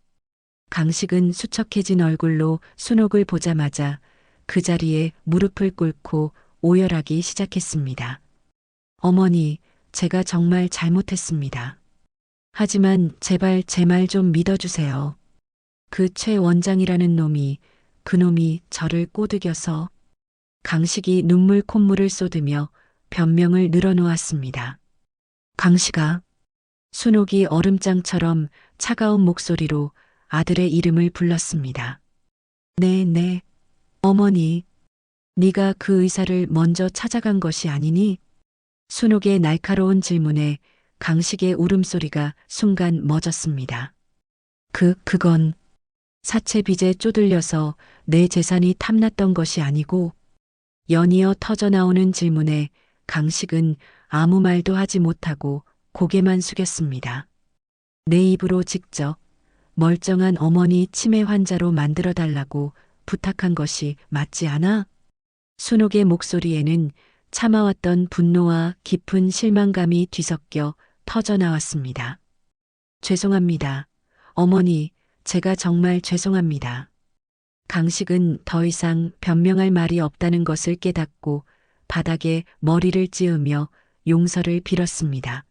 강식은 수척해진 얼굴로 순옥을 보자마자 그 자리에 무릎을 꿇고 오열하기 시작했습니다. 어머니, 제가 정말 잘못했습니다. 하지만 제발 제 말 좀 믿어주세요. 그 최 원장이라는 놈이, 그놈이 저를 꼬드겨서. 강식이 눈물 콧물을 쏟으며 변명을 늘어놓았습니다. 강식아. 순옥이 얼음장처럼 차가운 목소리로 아들의 이름을 불렀습니다. 네, 네. 어머니. 네가 그 의사를 먼저 찾아간 것이 아니니? 순옥의 날카로운 질문에 강식의 울음소리가 순간 멎었습니다. 그건 사채 빚에 쪼들려서 내 재산이 탐났던 것이 아니고. 연이어 터져나오는 질문에 강식은 아무 말도 하지 못하고 고개만 숙였습니다. 내 입으로 직접 멀쩡한 어머니 치매 환자로 만들어달라고 부탁한 것이 맞지 않아? 순옥의 목소리에는 참아왔던 분노와 깊은 실망감이 뒤섞여 터져나왔습니다. 죄송합니다. 어머니, 제가 정말 죄송합니다. 강식은 더 이상 변명할 말이 없다는 것을 깨닫고 바닥에 머리를 찌으며 용서를 빌었습니다.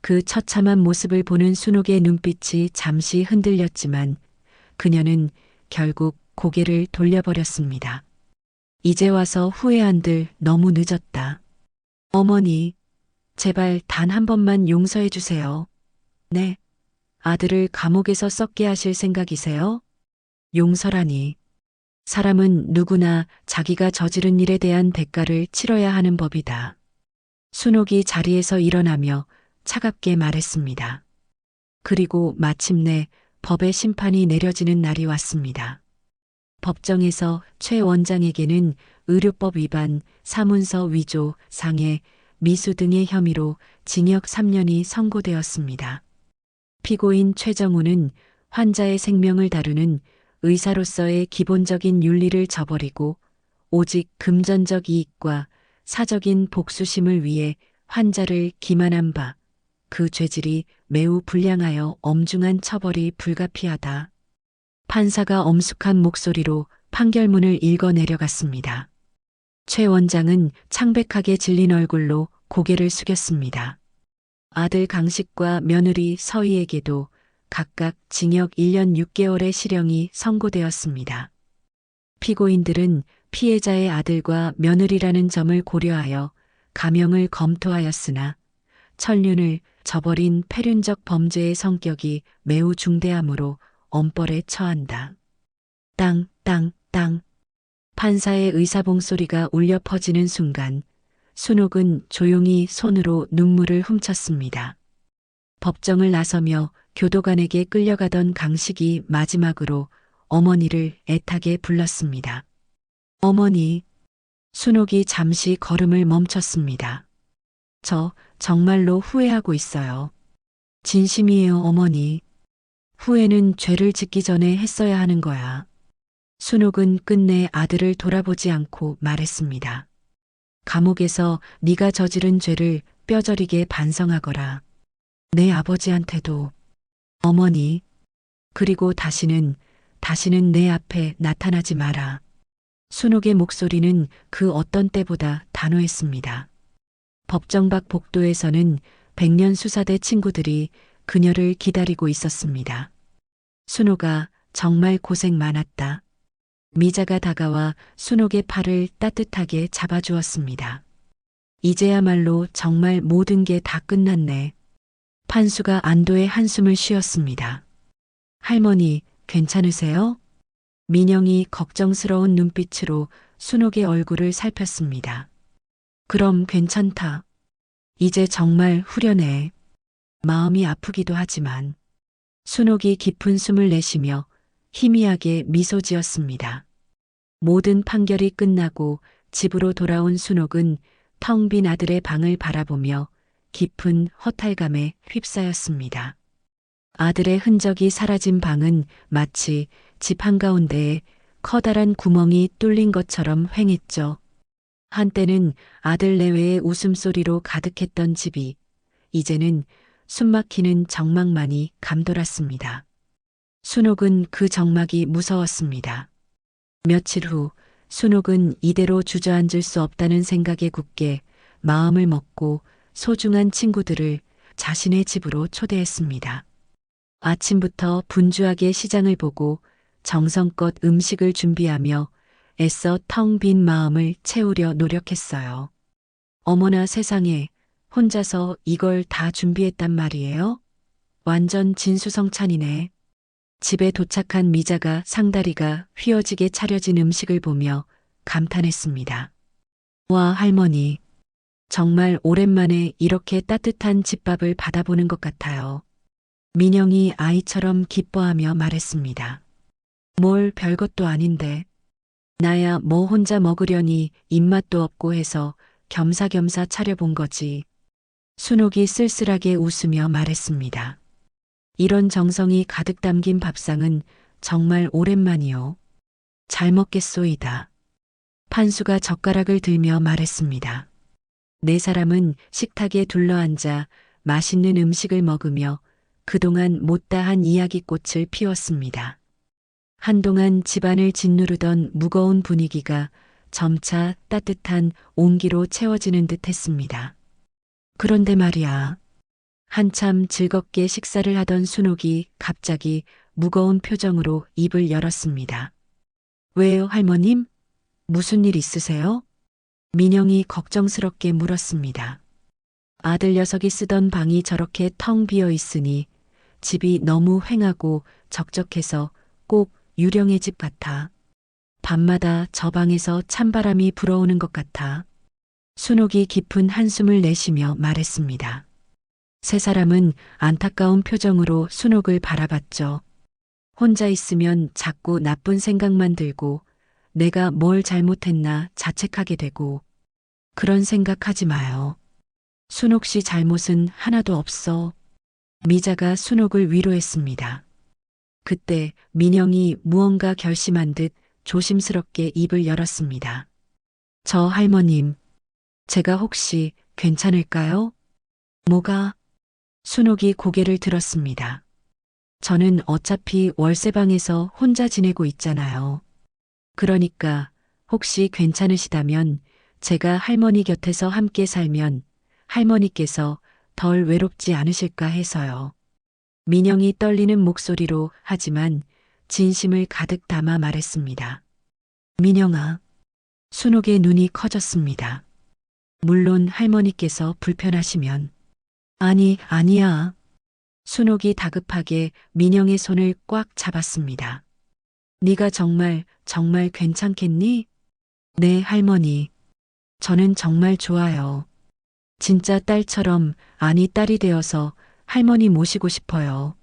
그 처참한 모습을 보는 순옥의 눈빛이 잠시 흔들렸지만 그녀는 결국 고개를 돌려버렸습니다. 이제 와서 후회한들 너무 늦었다. 어머니, 제발 단 한 번만 용서해 주세요. 네. 아들을 감옥에서 썩게 하실 생각이세요? 용서라니. 사람은 누구나 자기가 저지른 일에 대한 대가를 치러야 하는 법이다. 순옥이 자리에서 일어나며 차갑게 말했습니다. 그리고 마침내 법의 심판이 내려지는 날이 왔습니다. 법정에서 최 원장에게는 의료법 위반, 사문서 위조, 상해, 미수 등의 혐의로 징역 3년이 선고되었습니다. 피고인 최정우는 환자의 생명을 다루는 의사로서의 기본적인 윤리를 저버리고 오직 금전적 이익과 사적인 복수심을 위해 환자를 기만한 바, 그 죄질이 매우 불량하여 엄중한 처벌이 불가피하다. 판사가 엄숙한 목소리로 판결문을 읽어 내려갔습니다. 최 원장은 창백하게 질린 얼굴로 고개를 숙였습니다. 아들 강식과 며느리 서희에게도 각각 징역 1년 6개월의 실형이 선고되었습니다. 피고인들은 피해자의 아들과 며느리라는 점을 고려하여 감형을 검토하였으나 천륜을 저버린 폐륜적 범죄의 성격이 매우 중대하므로 엄벌에 처한다. 땅, 땅, 땅. 판사의 의사봉 소리가 울려 퍼지는 순간 순옥은 조용히 손으로 눈물을 훔쳤습니다. 법정을 나서며 교도관에게 끌려가던 강식이 마지막으로 어머니를 애타게 불렀습니다. 어머니. 순옥이 잠시 걸음을 멈췄습니다. 저 정말로 후회하고 있어요. 진심이에요, 어머니. 후회는 죄를 짓기 전에 했어야 하는 거야. 순옥은 끝내 아들을 돌아보지 않고 말했습니다. 감옥에서 네가 저지른 죄를 뼈저리게 반성하거라. 내 아버지한테도. 어머니. 그리고 다시는 내 앞에 나타나지 마라. 순옥의 목소리는 그 어떤 때보다 단호했습니다. 법정 밖 복도에서는 백년 수사대 친구들이 그녀를 기다리고 있었습니다. 순옥아, 정말 고생 많았다. 미자가 다가와 순옥의 팔을 따뜻하게 잡아주었습니다. 이제야말로 정말 모든 게 다 끝났네. 판수가 안도의 한숨을 쉬었습니다. 할머니, 괜찮으세요? 민영이 걱정스러운 눈빛으로 순옥의 얼굴을 살폈습니다. 그럼 괜찮다. 이제 정말 후련해. 마음이 아프기도 하지만. 순옥이 깊은 숨을 내쉬며 희미하게 미소 지었습니다. 모든 판결이 끝나고 집으로 돌아온 순옥은 텅 빈 아들의 방을 바라보며 깊은 허탈감에 휩싸였습니다. 아들의 흔적이 사라진 방은 마치 집 한가운데에 커다란 구멍이 뚫린 것처럼 휑했죠. 한때는 아들 내외의 웃음소리로 가득했던 집이 이제는 숨막히는 정막만이 감돌았습니다. 순옥은 그 정막이 무서웠습니다. 며칠 후 순옥은 이대로 주저앉을 수 없다는 생각에 굳게 마음을 먹고 소중한 친구들을 자신의 집으로 초대했습니다. 아침부터 분주하게 시장을 보고 정성껏 음식을 준비하며 애써 텅 빈 마음을 채우려 노력했어요. 어머나 세상에, 혼자서 이걸 다 준비했단 말이에요? 완전 진수성찬이네. 집에 도착한 미자가 상다리가 휘어지게 차려진 음식을 보며 감탄했습니다. 와, 할머니. 정말 오랜만에 이렇게 따뜻한 집밥을 받아보는 것 같아요. 민영이 아이처럼 기뻐하며 말했습니다. 뭘 별것도 아닌데. 나야 뭐 혼자 먹으려니 입맛도 없고 해서 겸사겸사 차려본 거지. 순옥이 쓸쓸하게 웃으며 말했습니다. 이런 정성이 가득 담긴 밥상은 정말 오랜만이요. 잘 먹겠소이다. 판수가 젓가락을 들며 말했습니다. 네 사람은 식탁에 둘러앉아 맛있는 음식을 먹으며 그동안 못다한 이야기꽃을 피웠습니다. 한동안 집안을 짓누르던 무거운 분위기가 점차 따뜻한 온기로 채워지는 듯 했습니다. 그런데 말이야. 한참 즐겁게 식사를 하던 순옥이 갑자기 무거운 표정으로 입을 열었습니다. 왜요, 할머님? 무슨 일 있으세요? 민영이 걱정스럽게 물었습니다. 아들 녀석이 쓰던 방이 저렇게 텅 비어 있으니 집이 너무 휑하고 적적해서 꼭 유령의 집 같아. 밤마다 저 방에서 찬바람이 불어오는 것 같아. 순옥이 깊은 한숨을 내쉬며 말했습니다. 세 사람은 안타까운 표정으로 순옥을 바라봤죠. 혼자 있으면 자꾸 나쁜 생각만 들고 내가 뭘 잘못했나 자책하게 되고 그런 생각하지 마요. 순옥 씨 잘못은 하나도 없어. 미자가 순옥을 위로했습니다. 그때 민영이 무언가 결심한 듯 조심스럽게 입을 열었습니다. 저 할머님, 제가 혹시 괜찮을까요? 뭐가? 순옥이 고개를 들었습니다. 저는 어차피 월세방에서 혼자 지내고 있잖아요. 그러니까 혹시 괜찮으시다면 제가 할머니 곁에서 함께 살면 할머니께서 덜 외롭지 않으실까 해서요. 민영이 떨리는 목소리로 하지만 진심을 가득 담아 말했습니다. 민영아. 순옥의 눈이 커졌습니다. 물론 할머니께서 불편하시면. 아니야. 순옥이 다급하게 민영의 손을 꽉 잡았습니다. 네가 정말 괜찮겠니? 네, 할머니. 저는 정말 좋아요. 진짜 딸처럼, 아니 딸이 되어서 할머니 모시고 싶어요.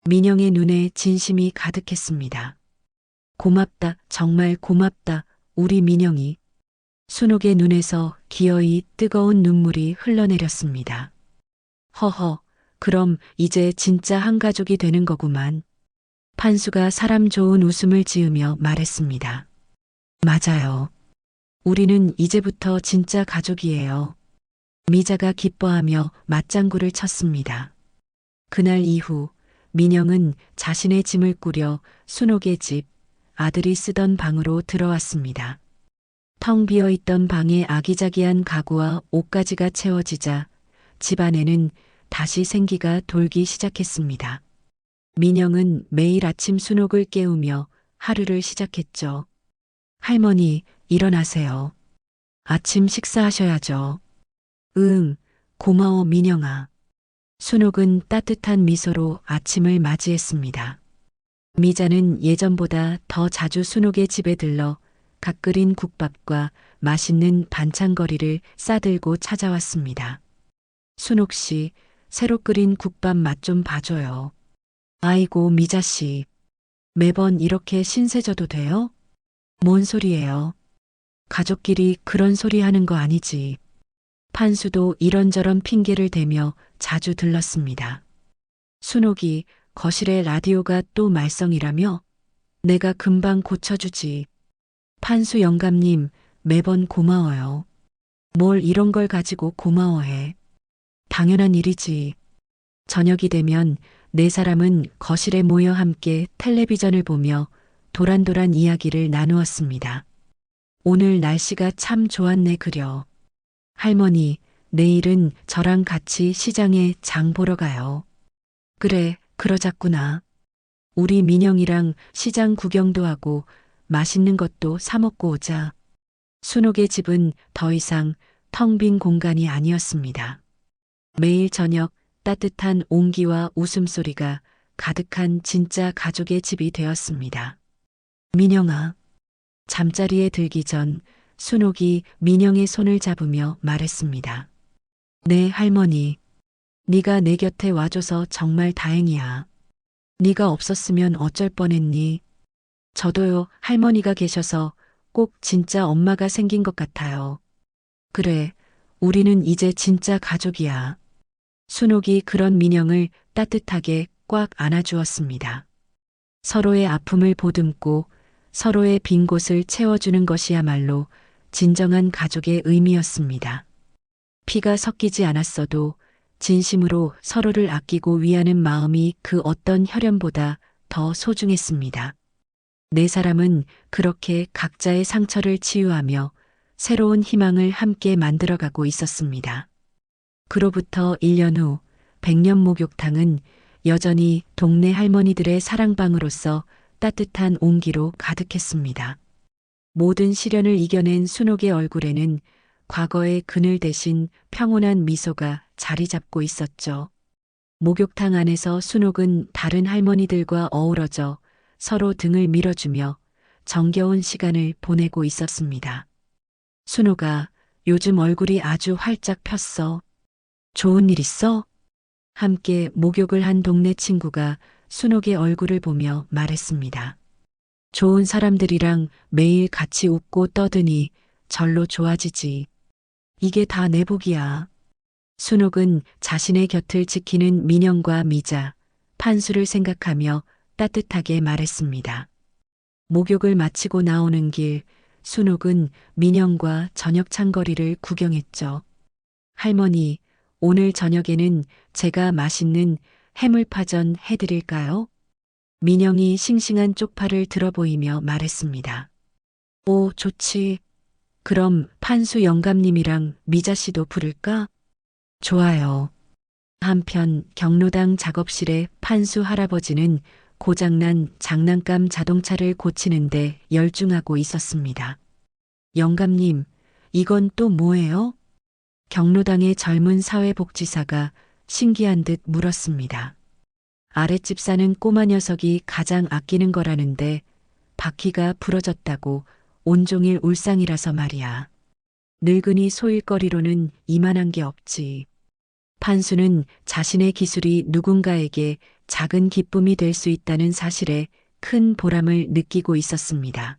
민영의 눈에 진심이 가득했습니다. 고맙다, 정말 고맙다, 우리 민영이. 순옥의 눈에서 기어이 뜨거운 눈물이 흘러내렸습니다. 허허, 그럼 이제 진짜 한 가족이 되는 거구만. 판수가 사람 좋은 웃음을 지으며 말했습니다. 맞아요. 우리는 이제부터 진짜 가족이에요. 미자가 기뻐하며 맞장구를 쳤습니다. 그날 이후 민영은 자신의 짐을 꾸려 순옥의 집, 아들이 쓰던 방으로 들어왔습니다. 텅 비어있던 방에 아기자기한 가구와 옷가지가 채워지자 집안에는 다시 생기가 돌기 시작했습니다. 민영은 매일 아침 순옥을 깨우며 하루를 시작했죠. 할머니, 일어나세요. 아침 식사하셔야죠. 응, 고마워 민영아. 순옥은 따뜻한 미소로 아침을 맞이했습니다. 미자는 예전보다 더 자주 순옥의 집에 들러 갓 끓인 국밥과 맛있는 반찬거리를 싸들고 찾아왔습니다. 순옥 씨, 새로 끓인 국밥 맛 좀 봐줘요. 아이고, 미자 씨. 매번 이렇게 신세져도 돼요? 뭔 소리예요? 가족끼리 그런 소리 하는 거 아니지. 판수도 이런저런 핑계를 대며 자주 들렀습니다. 순옥이 거실에 라디오가 또 말썽이라며? 내가 금방 고쳐주지. 판수 영감님, 매번 고마워요. 뭘 이런 걸 가지고 고마워해. 당연한 일이지. 저녁이 되면 네 사람은 거실에 모여 함께 텔레비전을 보며 도란도란 이야기를 나누었습니다. 오늘 날씨가 참 좋았네 그려. 할머니, 내일은 저랑 같이 시장에 장 보러 가요. 그래, 그러자꾸나. 우리 민영이랑 시장 구경도 하고 맛있는 것도 사 먹고 오자. 순옥의 집은 더 이상 텅 빈 공간이 아니었습니다. 매일 저녁 따뜻한 온기와 웃음소리가 가득한 진짜 가족의 집이 되었습니다. 민영아, 잠자리에 들기 전 순옥이 민영의 손을 잡으며 말했습니다. 네, 할머니. 네가 내 곁에 와줘서 정말 다행이야. 네가 없었으면 어쩔 뻔했니? 저도요, 할머니가 계셔서 꼭 진짜 엄마가 생긴 것 같아요. 그래, 우리는 이제 진짜 가족이야. 순옥이 그런 민영을 따뜻하게 꽉 안아주었습니다. 서로의 아픔을 보듬고 서로의 빈 곳을 채워주는 것이야말로 진정한 가족의 의미였습니다. 피가 섞이지 않았어도 진심으로 서로를 아끼고 위하는 마음이 그 어떤 혈연보다 더 소중했습니다. 네 사람은 그렇게 각자의 상처를 치유하며 새로운 희망을 함께 만들어가고 있었습니다. 그로부터 1년 후 백년 목욕탕은 여전히 동네 할머니들의 사랑방으로서 따뜻한 온기로 가득했습니다. 모든 시련을 이겨낸 순옥의 얼굴에는 과거의 그늘 대신 평온한 미소가 자리 잡고 있었죠. 목욕탕 안에서 순옥은 다른 할머니들과 어우러져 서로 등을 밀어주며 정겨운 시간을 보내고 있었습니다. 순옥아, 요즘 얼굴이 아주 활짝 폈어. 좋은 일 있어? 함께 목욕을 한 동네 친구가 순옥의 얼굴을 보며 말했습니다. 좋은 사람들이랑 매일 같이 웃고 떠드니 절로 좋아지지. 이게 다 내 복이야. 순옥은 자신의 곁을 지키는 민영과 미자, 판수를 생각하며 따뜻하게 말했습니다. 목욕을 마치고 나오는 길, 순옥은 민영과 저녁 창거리를 구경했죠. 할머니, 오늘 저녁에는 제가 맛있는 해물파전 해드릴까요? 민영이 싱싱한 쪽파를 들어 보이며 말했습니다. 오, 좋지. 그럼 판수 영감님이랑 미자 씨도 부를까? 좋아요. 한편 경로당 작업실의 판수 할아버지는 고장난 장난감 자동차를 고치는데 열중하고 있었습니다. 영감님, 이건 또 뭐예요? 경로당의 젊은 사회복지사가 신기한 듯 물었습니다. 아랫집 사는 꼬마 녀석이 가장 아끼는 거라는데 바퀴가 부러졌다고 온종일 울상이라서 말이야. 늙은이 소일거리로는 이만한 게 없지. 판수는 자신의 기술이 누군가에게 작은 기쁨이 될 수 있다는 사실에 큰 보람을 느끼고 있었습니다.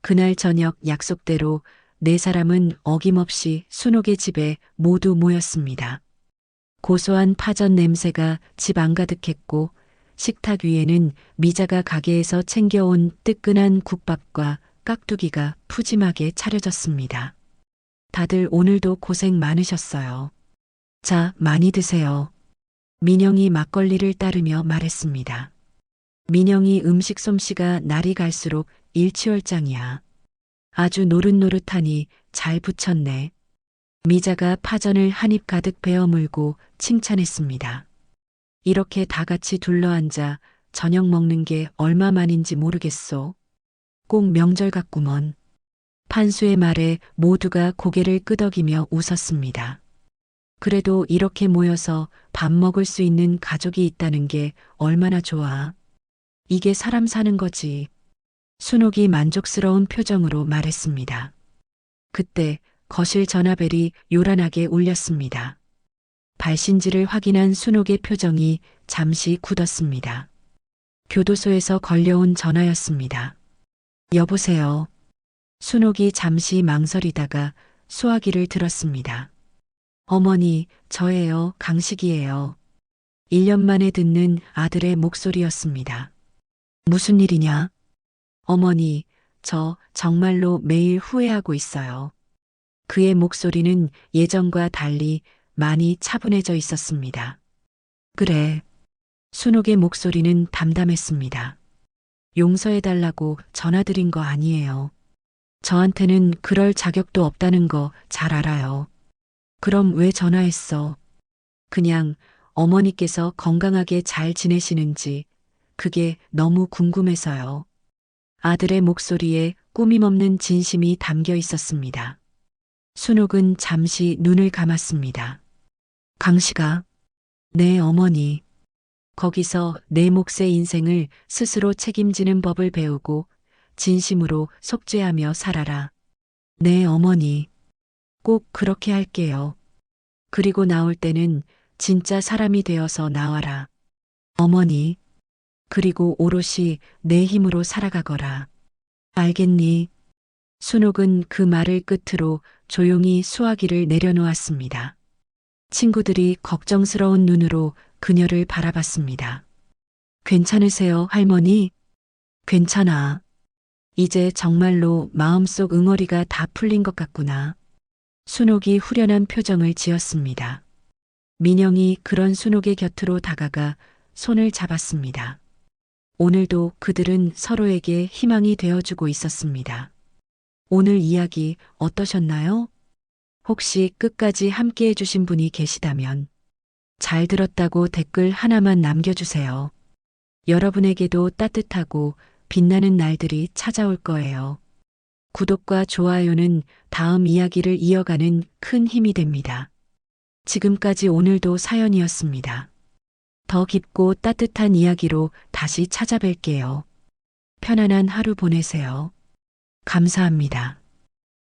그날 저녁 약속대로 네 사람은 어김없이 순옥의 집에 모두 모였습니다. 고소한 파전 냄새가 집 안가득했고 식탁 위에는 미자가 가게에서 챙겨온 뜨끈한 국밥과 깍두기가 푸짐하게 차려졌습니다. 다들 오늘도 고생 많으셨어요. 자, 많이 드세요. 민영이 막걸리를 따르며 말했습니다. 민영이 음식 솜씨가 날이 갈수록 일취월장이야. 아주 노릇노릇하니 잘 부쳤네. 미자가 파전을 한 입 가득 베어 물고 칭찬했습니다. 이렇게 다 같이 둘러앉아 저녁 먹는 게 얼마만인지 모르겠소. 꼭 명절 같구먼. 판수의 말에 모두가 고개를 끄덕이며 웃었습니다. 그래도 이렇게 모여서 밥 먹을 수 있는 가족이 있다는 게 얼마나 좋아. 이게 사람 사는 거지. 순옥이 만족스러운 표정으로 말했습니다. 그때 거실 전화벨이 요란하게 울렸습니다. 발신지를 확인한 순옥의 표정이 잠시 굳었습니다. 교도소에서 걸려온 전화였습니다. 여보세요. 순옥이 잠시 망설이다가 수화기를 들었습니다. 어머니, 저예요. 강식이에요. 1년 만에 듣는 아들의 목소리였습니다. 무슨 일이냐? 어머니, 저 정말로 매일 후회하고 있어요. 그의 목소리는 예전과 달리 많이 차분해져 있었습니다. 그래. 순옥의 목소리는 담담했습니다. 용서해달라고 전화드린 거 아니에요. 저한테는 그럴 자격도 없다는 거 잘 알아요. 그럼 왜 전화했어? 그냥 어머니께서 건강하게 잘 지내시는지 그게 너무 궁금해서요. 아들의 목소리에 꾸밈없는 진심이 담겨 있었습니다. 순옥은 잠시 눈을 감았습니다. 강씨가, 네 어머니. 거기서 내 몫의 인생을 스스로 책임지는 법을 배우고 진심으로 속죄하며 살아라. 네 어머니. 꼭 그렇게 할게요. 그리고 나올 때는 진짜 사람이 되어서 나와라. 어머니. 그리고 오롯이 내 힘으로 살아가거라. 알겠니? 순옥은 그 말을 끝으로 조용히 수화기를 내려놓았습니다. 친구들이 걱정스러운 눈으로 그녀를 바라봤습니다. 괜찮으세요, 할머니? 괜찮아. 이제 정말로 마음속 응어리가 다 풀린 것 같구나. 순옥이 후련한 표정을 지었습니다. 민영이 그런 순옥의 곁으로 다가가 손을 잡았습니다. 오늘도 그들은 서로에게 희망이 되어주고 있었습니다. 오늘 이야기 어떠셨나요? 혹시 끝까지 함께 해주신 분이 계시다면 잘 들었다고 댓글 하나만 남겨주세요. 여러분에게도 따뜻하고 빛나는 날들이 찾아올 거예요. 구독과 좋아요는 다음 이야기를 이어가는 큰 힘이 됩니다. 지금까지 오늘도 사연이었습니다. 더 깊고 따뜻한 이야기로 다시 찾아뵐게요. 편안한 하루 보내세요. 감사합니다.